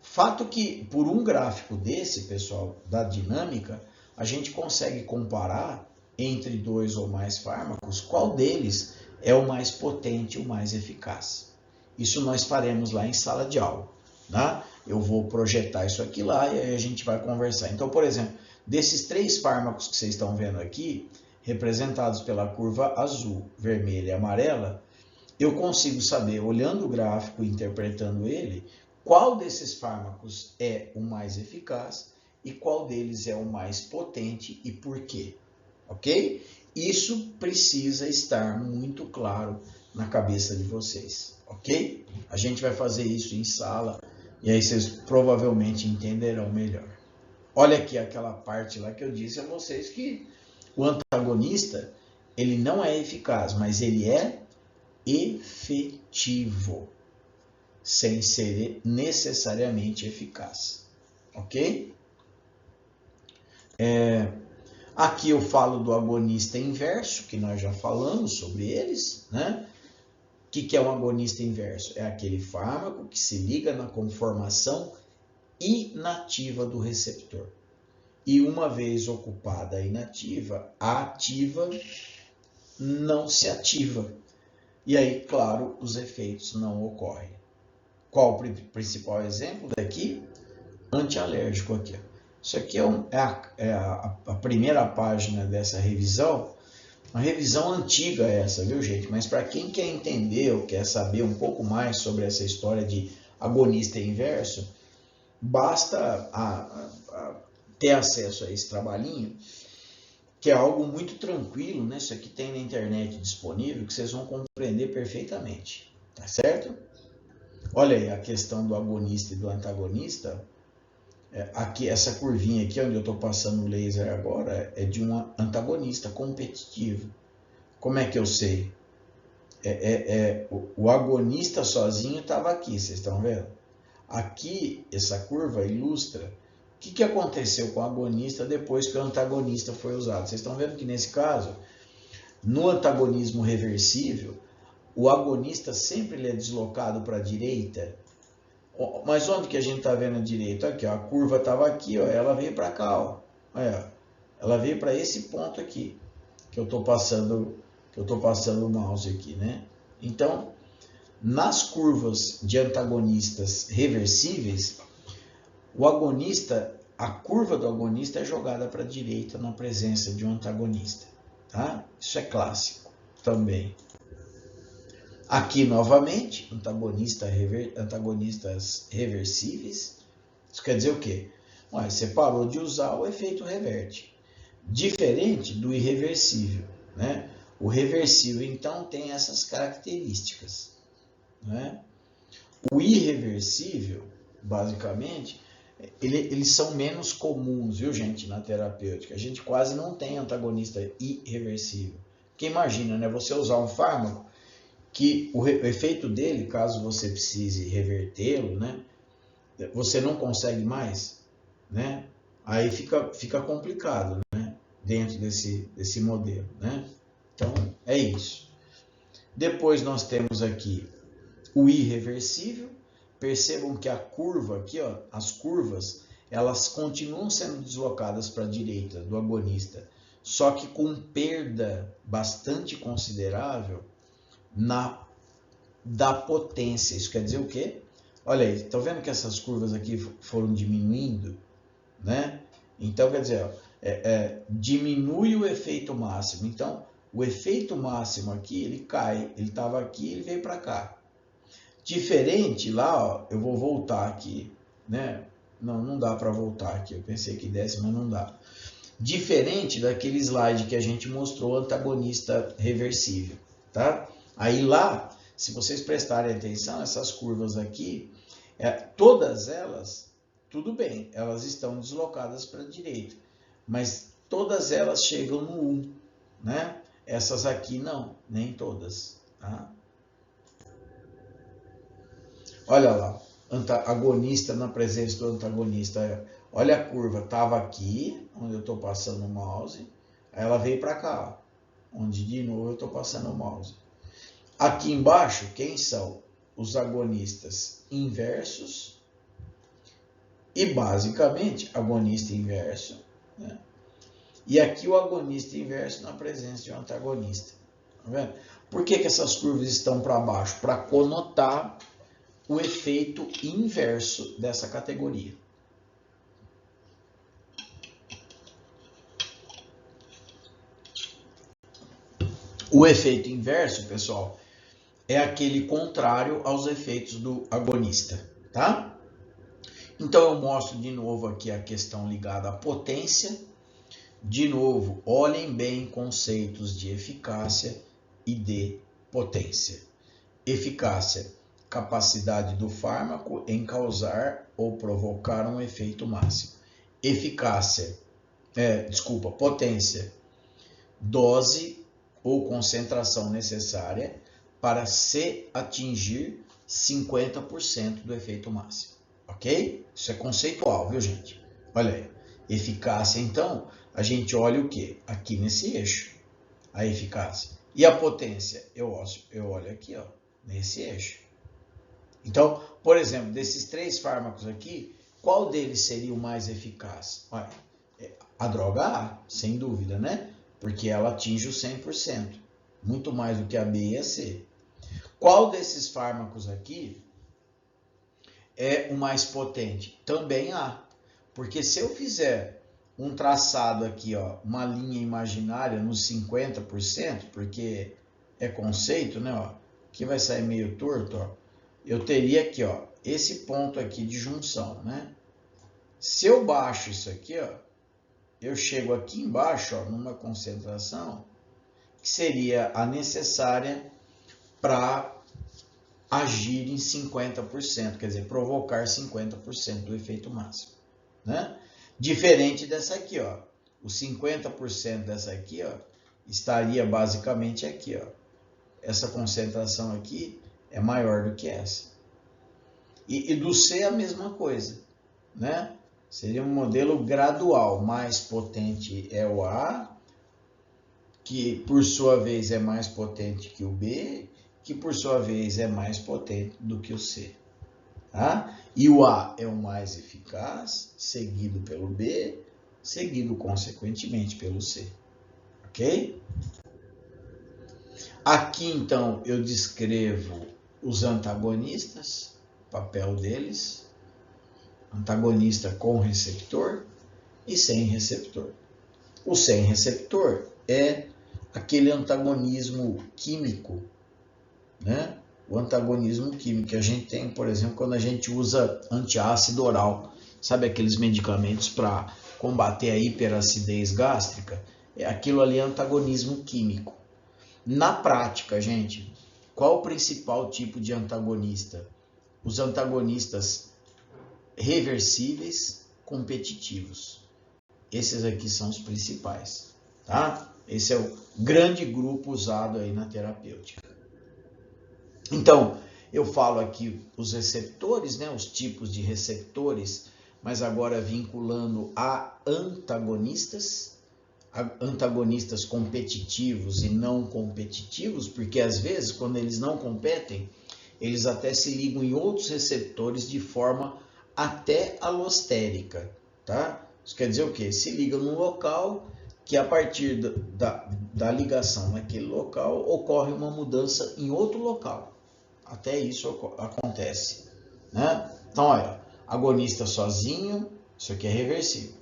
Fato que, por um gráfico desse, pessoal, da dinâmica, a gente consegue comparar entre dois ou mais fármacos, qual deles é o mais potente, o mais eficaz. Isso nós faremos lá em sala de aula, tá? Eu vou projetar isso aqui lá e aí a gente vai conversar. Então, por exemplo, desses 3 fármacos que vocês estão vendo aqui, representados pela curva azul, vermelha e amarela, eu consigo saber, olhando o gráfico e interpretando ele, qual desses fármacos é o mais eficaz e qual deles é o mais potente e por quê, ok? Isso precisa estar muito claro na cabeça de vocês, ok? A gente vai fazer isso em sala e aí vocês provavelmente entenderão melhor. Olha aqui aquela parte lá que eu disse a vocês que o antagonista, ele não é eficaz, mas ele é efetivo, sem ser necessariamente eficaz, ok? Aqui eu falo do agonista inverso, que nós já falamos sobre eles, né? O que é um agonista inverso? É aquele fármaco que se liga na conformação inativa do receptor. E uma vez ocupada a inativa, a ativa não se ativa. E aí, claro, os efeitos não ocorrem. Qual o principal exemplo daqui? Antialérgico aqui. Isso aqui é a primeira página dessa revisão. Uma revisão antiga essa, viu, gente? Mas para quem quer entender ou quer saber um pouco mais sobre essa história de agonista inverso, basta ter acesso a esse trabalhinho, que é algo muito tranquilo, né? Isso aqui tem na internet disponível, que vocês vão compreender perfeitamente, tá certo? Olha aí a questão do agonista e do antagonista. Aqui, essa curvinha aqui, onde eu estou passando o laser agora, é de um antagonista competitivo. Como é que eu sei? O agonista sozinho estava aqui, vocês estão vendo? Aqui, essa curva ilustra o que aconteceu com o agonista depois que o antagonista foi usado. Vocês estão vendo que nesse caso, no antagonismo reversível, o agonista sempre ele é deslocado para a direita. Mas onde que a gente está vendo a direita? Aqui, ó, a curva estava aqui, ó, ela veio para cá, ó. Olha, ela veio para esse ponto aqui que eu estou passando o mouse aqui, né? Então, nas curvas de antagonistas reversíveis, o agonista, a curva do agonista é jogada para a direita na presença de um antagonista, tá? Isso é clássico também. Aqui, novamente, antagonistas reversíveis. Isso quer dizer o quê? Ué, você parou de usar, o efeito reverte. Diferente do irreversível, né? O reversível, então, tem essas características, né? O irreversível, basicamente, eles são menos comuns, viu, gente, na terapêutica. A gente quase não tem antagonista irreversível. Porque imagina, né? Você usar um fármaco que o efeito dele, caso você precise revertê-lo, né, você não consegue mais, né, aí fica complicado, né, dentro desse modelo, né. Então, é isso. Depois nós temos aqui o irreversível. Percebam que a curva aqui, ó, as curvas, elas continuam sendo deslocadas para a direita do agonista, só que com perda bastante considerável da potência. Isso quer dizer o quê? Olha aí, estão vendo que essas curvas aqui foram diminuindo, né? Então, quer dizer, ó, diminui o efeito máximo. Então, o efeito máximo aqui, ele cai. Ele estava aqui, ele veio para cá. Diferente lá, ó, eu vou voltar aqui, né? Não dá para voltar aqui. Eu pensei que desse, mas não dá. Diferente daquele slide que a gente mostrou, antagonista reversível, tá? Aí lá, se vocês prestarem atenção, essas curvas aqui, todas elas, tudo bem, elas estão deslocadas para a direita, mas todas elas chegam no 1, né? Essas aqui não, nem todas, tá? Olha lá, agonista na presença do antagonista. Olha a curva, estava aqui, onde eu estou passando o mouse, aí ela veio para cá, onde de novo eu estou passando o mouse. Aqui embaixo, quem são os agonistas inversos e, basicamente, agonista inverso, né? E aqui o agonista inverso na presença de um antagonista. Tá vendo? Por que essas curvas estão para baixo? Para conotar o efeito inverso dessa categoria. O efeito inverso, pessoal, é aquele contrário aos efeitos do agonista, tá? Então eu mostro de novo aqui a questão ligada à potência. De novo, olhem bem conceitos de eficácia e de potência. Eficácia, capacidade do fármaco em causar ou provocar um efeito máximo. Potência, dose ou concentração necessária para se atingir 50% do efeito máximo, ok? Isso é conceitual, viu, gente? Olha aí, eficácia, então, a gente olha o quê? Aqui nesse eixo, a eficácia. E a potência? Eu olho aqui, ó, nesse eixo. Então, por exemplo, desses 3 fármacos aqui, qual deles seria o mais eficaz? Olha, a droga A, sem dúvida, né? Porque ela atinge o 100%, muito mais do que a B e a C. Qual desses fármacos aqui é o mais potente? Também A, porque se eu fizer um traçado aqui, ó, uma linha imaginária nos 50%, porque é conceito, né? Ó, aqui vai sair meio torto, ó. Eu teria aqui, ó, esse ponto aqui de junção, né? Se eu baixo isso aqui, ó, eu chego aqui embaixo, ó, numa concentração que seria a necessária para agir em 50%, quer dizer, provocar 50% do efeito máximo, né? Diferente dessa aqui, ó. O 50% dessa aqui, ó, estaria basicamente aqui, ó. Essa concentração aqui é maior do que essa. E do C a mesma coisa, né? Seria um modelo gradual. Mais potente é o A, que por sua vez é mais potente que o B, que por sua vez é mais potente do que o C. Tá? E o A é o mais eficaz, seguido pelo B, seguido consequentemente pelo C. Ok? Aqui então eu descrevo os antagonistas, papel deles, antagonista com receptor e sem receptor. O sem receptor é aquele antagonismo químico, né? O antagonismo químico que a gente tem, por exemplo, quando a gente usa antiácido oral, sabe aqueles medicamentos para combater a hiperacidez gástrica? Aquilo ali é antagonismo químico. Na prática, gente, qual o principal tipo de antagonista? Os antagonistas reversíveis competitivos. Esses aqui são os principais, tá? Esse é o grande grupo usado aí na terapêutica. Então, eu falo aqui os receptores, né, os tipos de receptores, mas agora vinculando a antagonistas competitivos e não competitivos, porque às vezes, quando eles não competem, eles até se ligam em outros receptores de forma até alostérica, tá? Isso quer dizer o quê? Se liga num local que a partir da ligação naquele local ocorre uma mudança em outro local. Até isso acontece, né? Então, olha, agonista sozinho, isso aqui é reversível.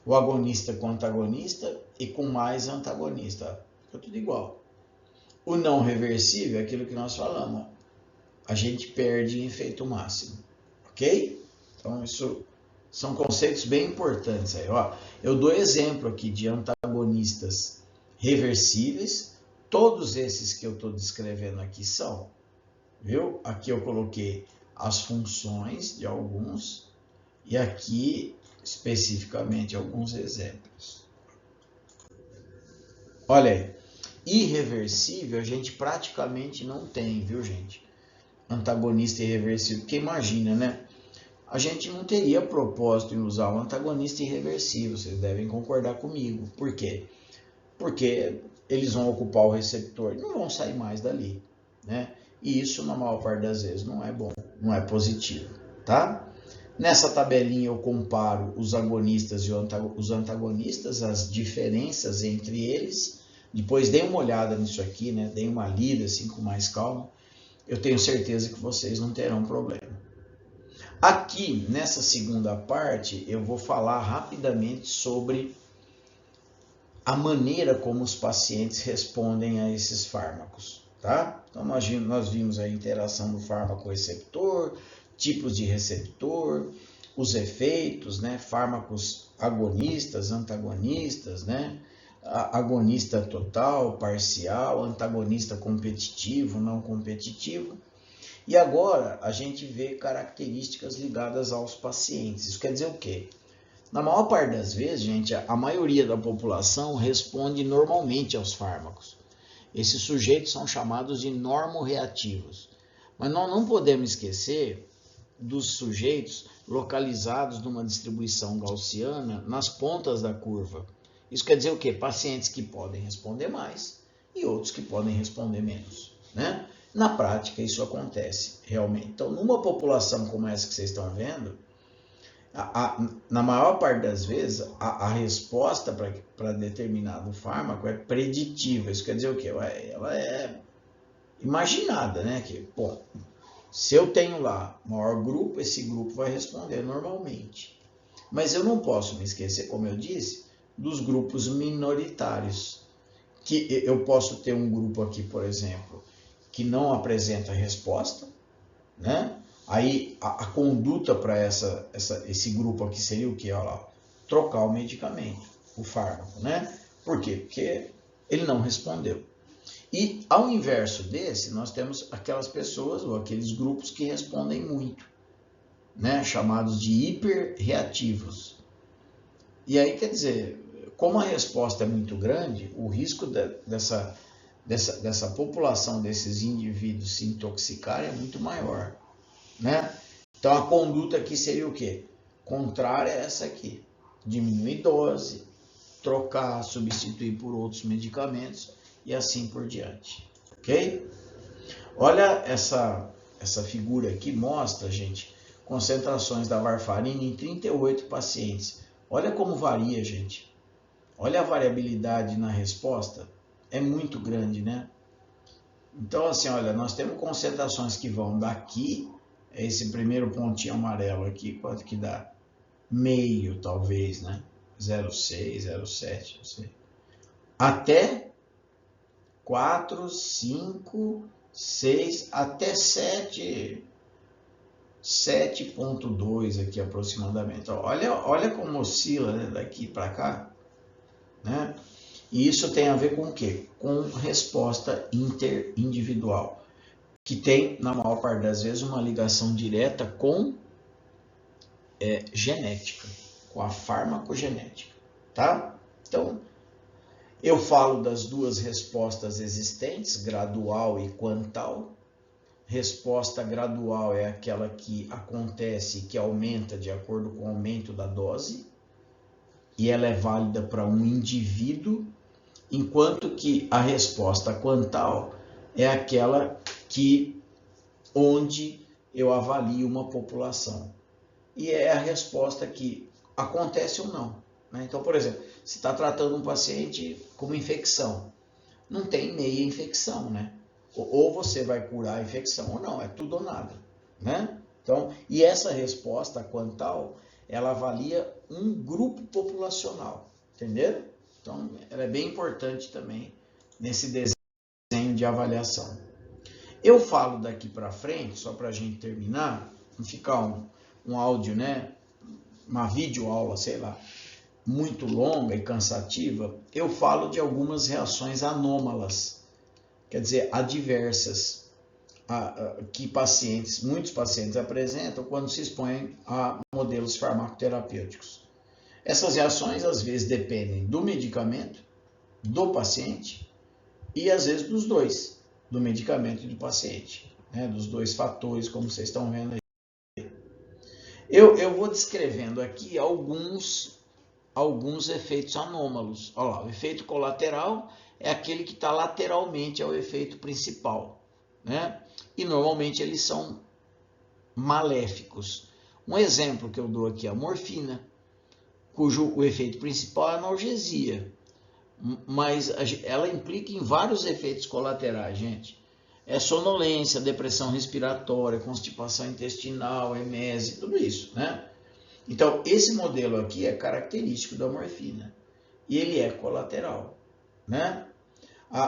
O agonista com antagonista e com mais antagonista, fica tudo igual. O não reversível é aquilo que nós falamos, ó. A gente perde em efeito máximo, ok? Então, isso são conceitos bem importantes aí, ó. Eu dou exemplo aqui de antagonistas reversíveis, todos esses que eu estou descrevendo aqui são, viu? Aqui eu coloquei as funções de alguns e aqui especificamente alguns exemplos. Olha aí, irreversível a gente praticamente não tem, viu, gente? Antagonista irreversível, porque imagina, né? A gente não teria propósito em usar um antagonista irreversível, vocês devem concordar comigo. Por quê? Porque eles vão ocupar o receptor e não vão sair mais dali, né? E isso, na maior parte das vezes, não é bom, não é positivo, tá? Nessa tabelinha eu comparo os agonistas e os antagonistas, as diferenças entre eles. Depois dê uma olhada nisso aqui, né? Dê uma lida assim com mais calma. Eu tenho certeza que vocês não terão problema. Aqui, nessa segunda parte, eu vou falar rapidamente sobre a maneira como os pacientes respondem a esses fármacos, tá? Então, nós vimos a interação do fármaco-receptor, tipos de receptor, os efeitos, né? Fármacos agonistas, antagonistas, né? Agonista total, parcial, antagonista competitivo, não competitivo. E agora a gente vê características ligadas aos pacientes. Isso quer dizer o quê? Na maior parte das vezes, gente, a maioria da população responde normalmente aos fármacos. Esses sujeitos são chamados de normorreativos. Mas nós não podemos esquecer dos sujeitos localizados numa distribuição gaussiana nas pontas da curva. Isso quer dizer o quê? Pacientes que podem responder mais e outros que podem responder menos, né? Na prática, isso acontece realmente. Então, numa população como essa que vocês estão vendo, na maior parte das vezes, a resposta para determinado fármaco é preditiva. Isso quer dizer o quê? Ela é imaginada, né? Que, bom, se eu tenho lá maior grupo, esse grupo vai responder normalmente. Mas eu não posso me esquecer, como eu disse, dos grupos minoritários. Que eu posso ter um grupo aqui, por exemplo, que não apresenta resposta, né? Aí a conduta para esse grupo aqui seria o quê? Olha lá, trocar o medicamento. o fármaco, né? Por quê? Porque ele não respondeu. E ao inverso desse, nós temos aquelas pessoas ou aqueles grupos que respondem muito, né? Chamados de hiperreativos. E aí, quer dizer, como a resposta é muito grande, o risco dessa população, desses indivíduos se intoxicarem é muito maior, né? Então a conduta aqui seria o quê? Contrária a essa aqui. Diminuir dose, trocar, substituir por outros medicamentos e assim por diante, ok? Olha essa figura aqui, mostra, gente, concentrações da varfarina em 38 pacientes. Olha como varia, gente. Olha a variabilidade na resposta. É muito grande, né? Então, assim, olha, nós temos concentrações que vão daqui, esse primeiro pontinho amarelo aqui, quanto que dá? Meio, talvez, né? 0,6, 0,7, não sei. Até 4, 5, 6, até 7, 7,2 aqui aproximadamente. Olha como oscila, né, daqui para cá, né? E isso tem a ver com o quê? Com resposta interindividual, que tem, na maior parte das vezes, uma ligação direta com genética, com a farmacogenética, tá? Então, eu falo das duas respostas existentes, gradual e quantal. Resposta gradual é aquela que acontece e que aumenta de acordo com o aumento da dose, e ela é válida para um indivíduo, enquanto que a resposta quantal é aquela onde eu avalio uma população. E é a resposta que acontece ou não, né? Então, por exemplo, se está tratando um paciente com uma infecção, não tem meia infecção, né? Ou você vai curar a infecção ou não, é tudo ou nada, né? Então, e essa resposta quantal, ela avalia um grupo populacional, entenderam? Então, ela é bem importante também nesse desenho de avaliação. Eu falo daqui para frente, só para a gente terminar, não ficar um áudio, né? Uma videoaula, sei lá, muito longa e cansativa, eu falo de algumas reações anômalas, quer dizer, adversas, que muitos pacientes apresentam quando se expõem a modelos farmacoterapêuticos. Essas reações, às vezes, dependem do medicamento, do paciente e, às vezes, dos dois, do medicamento e do paciente, né? Dos dois fatores, como vocês estão vendo aí. Eu vou descrevendo aqui alguns efeitos anômalos. Olha lá, o efeito colateral é aquele que está lateralmente ao efeito principal, né? E normalmente eles são maléficos. Um exemplo que eu dou aqui é a morfina, cujo o efeito principal é a analgesia, mas ela implica em vários efeitos colaterais, gente. É sonolência, depressão respiratória, constipação intestinal, emese, tudo isso, né? Então, esse modelo aqui é característico da morfina e ele é colateral, né?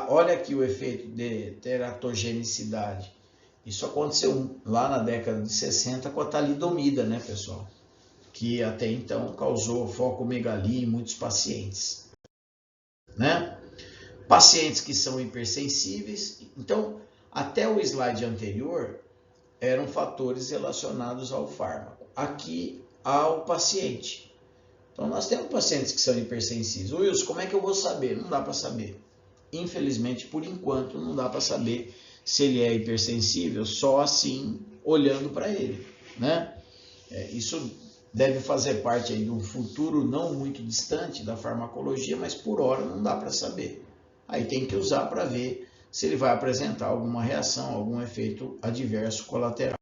Olha aqui o efeito de teratogenicidade. Isso aconteceu lá na década de 60 com a talidomida, né, pessoal? Que até então causou focomegalia em muitos pacientes, né? Pacientes que são hipersensíveis. Então, até o slide anterior eram fatores relacionados ao fármaco. Aqui, ao paciente. Então, nós temos pacientes que são hipersensíveis. Wilson, como é que eu vou saber? Não dá para saber. Infelizmente, por enquanto, não dá para saber se ele é hipersensível só assim, olhando para ele, né? Isso deve fazer parte aí de um futuro não muito distante da farmacologia, mas por hora não dá para saber. Aí tem que usar para ver se ele vai apresentar alguma reação, algum efeito adverso colateral,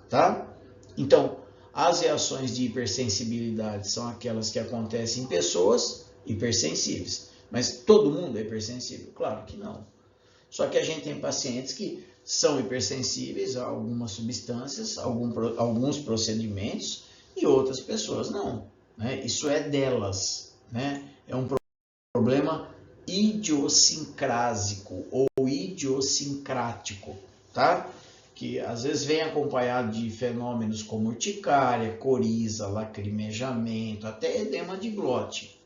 tá? Então, as reações de hipersensibilidade são aquelas que acontecem em pessoas hipersensíveis. Mas todo mundo é hipersensível? Claro que não. Só que a gente tem pacientes que são hipersensíveis a algumas substâncias, alguns procedimentos, e outras pessoas não, né? Isso é delas, né? É um problema idiosincrásico ou idiosincrático, tá? Que às vezes vem acompanhado de fenômenos como urticária, coriza, lacrimejamento, até edema de glote.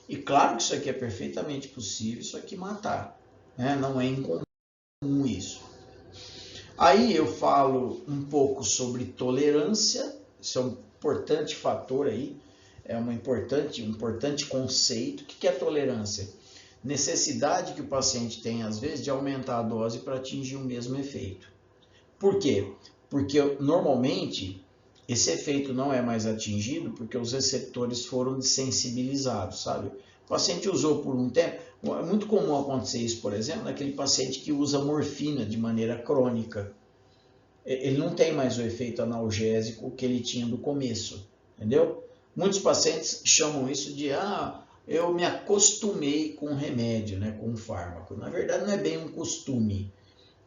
E claro que isso aqui é perfeitamente possível, isso aqui matar, né? Não é incomum isso. Aí eu falo um pouco sobre tolerância, isso é um importante fator aí, é um importante conceito. O que é tolerância? Necessidade que o paciente tem, às vezes, de aumentar a dose para atingir o mesmo efeito. Por quê? Porque normalmente esse efeito não é mais atingido porque os receptores foram desensibilizados, sabe? O paciente usou por um tempo, é muito comum acontecer isso, por exemplo, naquele paciente que usa morfina de maneira crônica. Ele não tem mais o efeito analgésico que ele tinha no começo, entendeu? Muitos pacientes chamam isso de, eu me acostumei com o remédio, né, com o fármaco. Na verdade, não é bem um costume,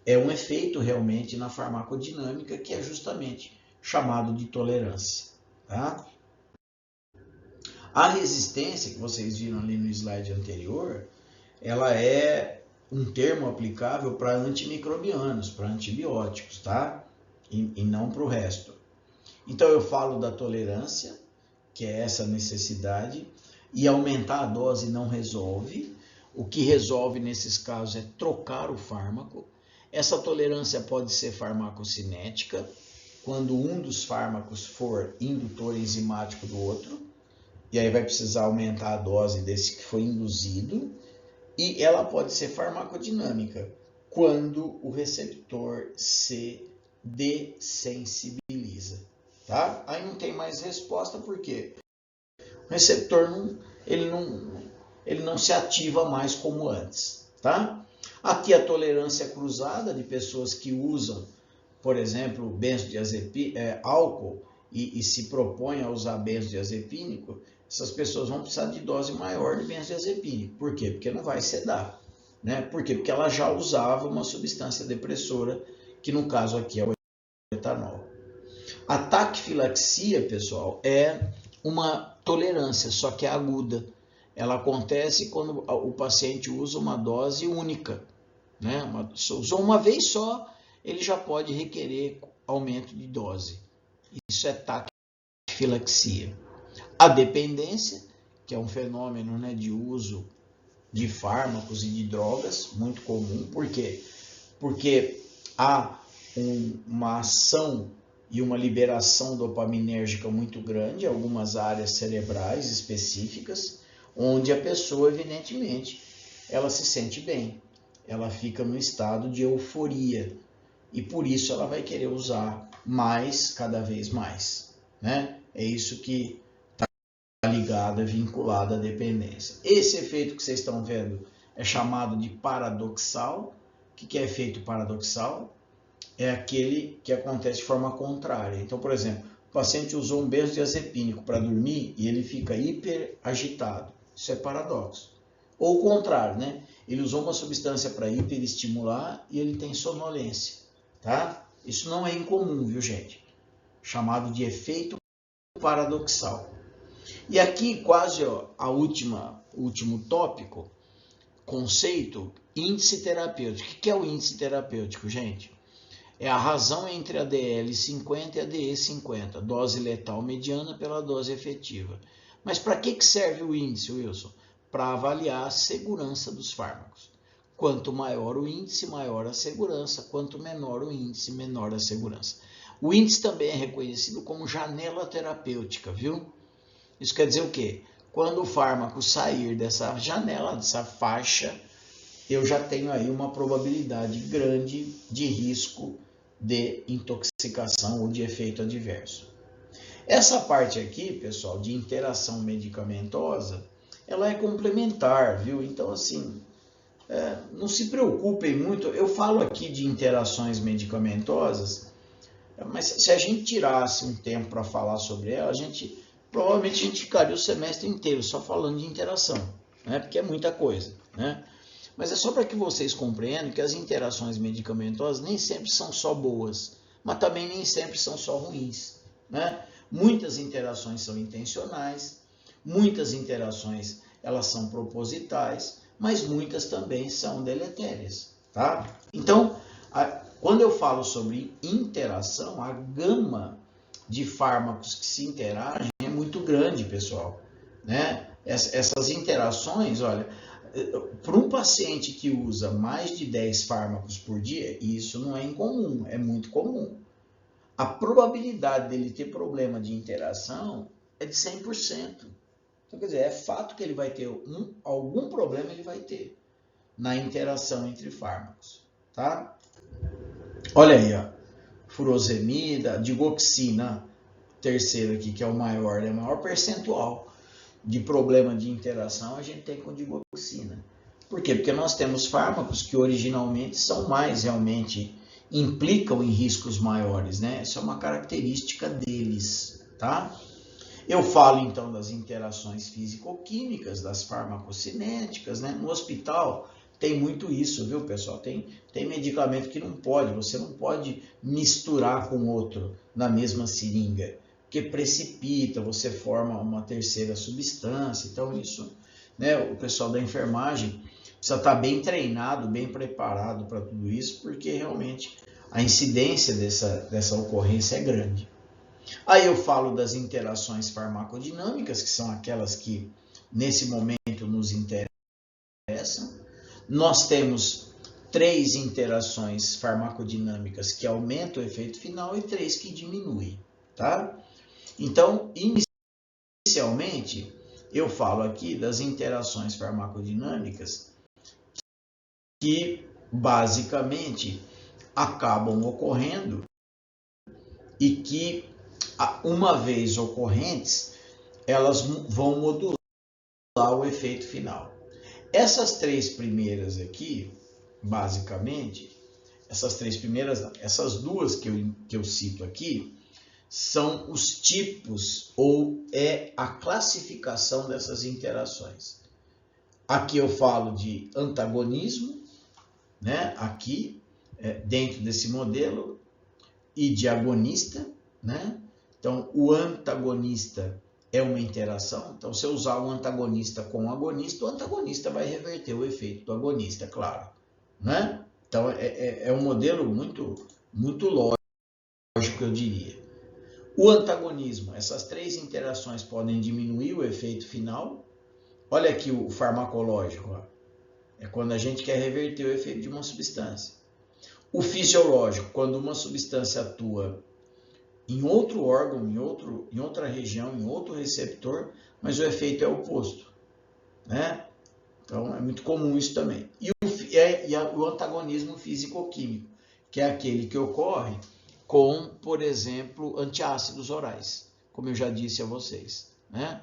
é um efeito realmente na farmacodinâmica que é justamente chamado de tolerância, tá? A resistência, que vocês viram ali no slide anterior, ela é um termo aplicável para antimicrobianos, para antibióticos, tá? E não para o resto. Então eu falo da tolerância, que é essa necessidade, e aumentar a dose não resolve. O que resolve nesses casos é trocar o fármaco. Essa tolerância pode ser farmacocinética, quando um dos fármacos for indutor enzimático do outro, e aí vai precisar aumentar a dose desse que foi induzido, e ela pode ser farmacodinâmica, quando o receptor se dessensibiliza, tá? Aí não tem mais resposta, por quê? O receptor ele não se ativa mais como antes, tá? Aqui a tolerância cruzada de pessoas que usam, por exemplo, álcool e se propõem a usar benzodiazepínico, essas pessoas vão precisar de dose maior de benzodiazepínico. Por quê? Porque não vai sedar, né? Por quê? Porque ela já usava uma substância depressora, que no caso aqui é o etanol. A taquifilaxia, pessoal, é uma tolerância, só que é aguda. Ela acontece quando o paciente usa uma dose única, né? Usou uma vez só, ele já pode requerer aumento de dose. Isso é taquifilaxia. A dependência, que é um fenômeno, né, de uso de fármacos e de drogas, muito comum. Por quê? Porque há uma ação e uma liberação dopaminérgica muito grande em algumas áreas cerebrais específicas, onde a pessoa, evidentemente, ela se sente bem, ela fica no estado de euforia, e por isso ela vai querer usar mais, cada vez mais, né? É isso que está ligado, vinculado à dependência. Esse efeito que vocês estão vendo é chamado de paradoxal. O que é efeito paradoxal? É aquele que acontece de forma contrária. Então, por exemplo, o paciente usou um benzodiazepínico para dormir e ele fica hiper agitado. Isso é paradoxo. Ou o contrário, né? Ele usou uma substância para hiperestimular e ele tem sonolência, tá? Isso não é incomum, viu, gente? Chamado de efeito paradoxal. E aqui, quase último tópico, conceito, índice terapêutico. O que é o índice terapêutico, gente? É a razão entre a DL50 e a DE50, dose letal mediana pela dose efetiva. Mas para que serve o índice, Wilson? Para avaliar a segurança dos fármacos. Quanto maior o índice, maior a segurança. Quanto menor o índice, menor a segurança. O índice também é reconhecido como janela terapêutica, viu? Isso quer dizer o quê? Quando o fármaco sair dessa janela, dessa faixa, eu já tenho aí uma probabilidade grande de risco de intoxicação ou de efeito adverso. Essa parte aqui, pessoal, de interação medicamentosa, ela é complementar, viu? Então, assim, não se preocupem muito. Eu falo aqui de interações medicamentosas, mas se a gente tirasse um tempo para falar sobre ela, provavelmente a gente ficaria o semestre inteiro só falando de interação, né? Porque é muita coisa, né? Mas é só para que vocês compreendam que as interações medicamentosas nem sempre são só boas, mas também nem sempre são só ruins, né? Muitas interações são intencionais, muitas interações elas são propositais, mas muitas também são deletérias, tá? Então, quando eu falo sobre interação, a gama de fármacos que se interagem é muito grande, pessoal, né? Essas interações, olha, para um paciente que usa mais de 10 fármacos por dia, isso não é incomum, é muito comum. A probabilidade dele ter problema de interação é de 100%. Então, quer dizer, é fato que ele vai ter algum problema, ele vai ter na interação entre fármacos, tá? Olha aí, ó, furosemida, digoxina, terceiro aqui, que é o maior, né? O maior percentual de problema de interação a gente tem com digoxina. Por quê? Porque nós temos fármacos que originalmente são mais realmente, implicam em riscos maiores, né? Isso é uma característica deles, tá? Eu falo então das interações físico-químicas, das farmacocinéticas, né? No hospital tem muito isso, viu, pessoal? Tem medicamento que não pode, você não pode misturar com outro na mesma seringa, porque precipita, você forma uma terceira substância. Então isso, né, o pessoal da enfermagem precisa estar bem treinado, bem preparado para tudo isso, porque realmente a incidência dessa ocorrência é grande. Aí eu falo das interações farmacodinâmicas, que são aquelas que nesse momento nos interessam. Nós temos 3 interações farmacodinâmicas que aumentam o efeito final e 3 que diminuem, tá? Então, inicialmente, eu falo aqui das interações farmacodinâmicas que basicamente acabam ocorrendo e que, uma vez ocorrentes, elas vão modular o efeito final. Essas 3 primeiras aqui, basicamente, essas duas que eu cito aqui, são os tipos ou é a classificação dessas interações. Aqui eu falo de antagonismo, né? Aqui, dentro desse modelo, e de agonista, né? Então, o antagonista é uma interação. Então, se eu usar o antagonista com o antagonista vai reverter o efeito do agonista, claro, né? Então, é um modelo muito lógico, eu diria. O antagonismo, essas 3 interações podem diminuir o efeito final. Olha aqui o farmacológico, ó. É quando a gente quer reverter o efeito de uma substância. O fisiológico, quando uma substância atua em outro órgão, em outra região, em outro receptor, mas o efeito é oposto, né? Então, é muito comum isso também. E o antagonismo físico-químico, que é aquele que ocorre com, por exemplo, antiácidos orais, como eu já disse a vocês, né?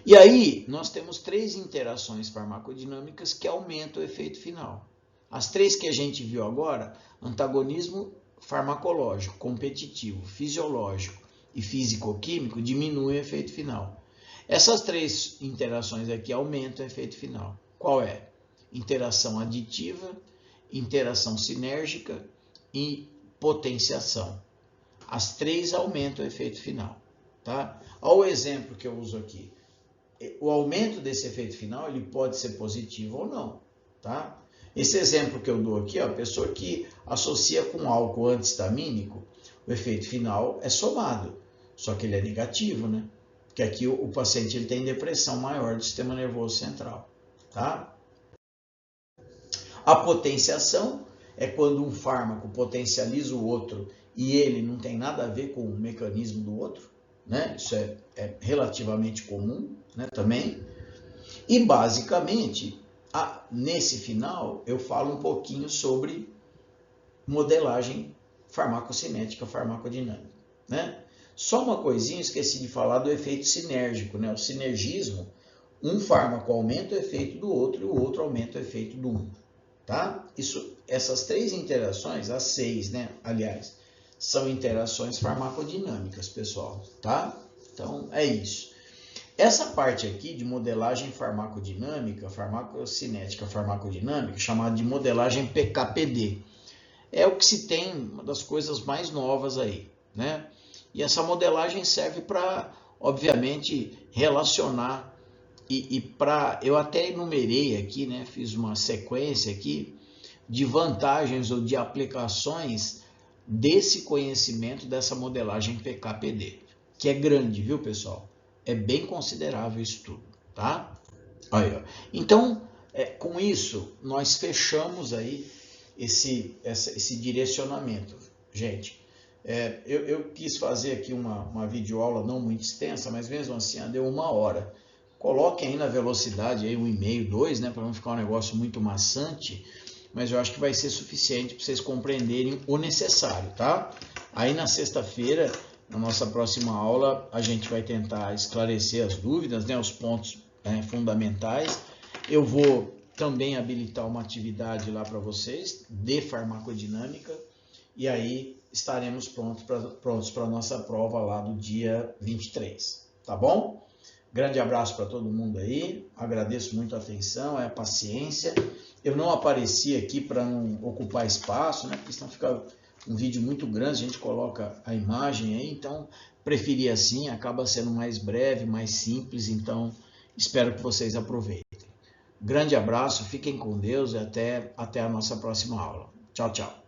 E aí, nós temos 3 interações farmacodinâmicas que aumentam o efeito final. As 3 que a gente viu agora, antagonismo farmacológico, competitivo, fisiológico e físico-químico, diminuem o efeito final. Essas 3 interações aqui aumentam o efeito final. Qual é? Interação aditiva, interação sinérgica e potenciação. As 3 aumentam o efeito final, tá? Olha o exemplo que eu uso aqui. O aumento desse efeito final ele pode ser positivo ou não, tá? Esse exemplo que eu dou aqui, a pessoa que associa com álcool antihistamínico, o efeito final é somado, só que ele é negativo, né? Porque aqui o paciente ele tem depressão maior do sistema nervoso central, tá? A potenciação é quando um fármaco potencializa o outro e ele não tem nada a ver com o mecanismo do outro, né? Isso é relativamente comum, né, também. E basicamente, nesse final, eu falo um pouquinho sobre modelagem farmacocinética, farmacodinâmica, né? Só uma coisinha, esqueci de falar do efeito sinérgico, né? O sinergismo, um fármaco aumenta o efeito do outro e o outro aumenta o efeito do um, tá? Essas 3 interações, as 6, né? Aliás, são interações farmacodinâmicas, pessoal, tá? Então, é isso. Essa parte aqui de modelagem farmacodinâmica, farmacocinética, farmacodinâmica, chamada de modelagem PK/PD, é o que se tem, uma das coisas mais novas aí, né? E essa modelagem serve para, obviamente, relacionar e para, eu até enumerei aqui, né? Fiz uma sequência aqui de vantagens ou de aplicações desse conhecimento, dessa modelagem PK/PD, que é grande, viu, pessoal? É bem considerável isso tudo, tá? Aí, ó. Então, com isso, nós fechamos aí esse direcionamento. Gente, eu quis fazer aqui uma videoaula não muito extensa, mas mesmo assim deu 1 hora. Coloquem aí na velocidade aí 1,5, 2, né, para não ficar um negócio muito maçante, mas eu acho que vai ser suficiente para vocês compreenderem o necessário, tá? Aí na sexta-feira, na nossa próxima aula, a gente vai tentar esclarecer as dúvidas, né, os pontos fundamentais. Eu vou também habilitar uma atividade lá para vocês de farmacodinâmica e aí estaremos prontos para a nossa prova lá do dia 23, tá bom? Grande abraço para todo mundo aí, agradeço muito a atenção, a paciência. Eu não apareci aqui para não ocupar espaço, né? Porque senão fica um vídeo muito grande, a gente coloca a imagem aí, então preferi assim, acaba sendo mais breve, mais simples, então espero que vocês aproveitem. Grande abraço, fiquem com Deus e até a nossa próxima aula. Tchau, tchau.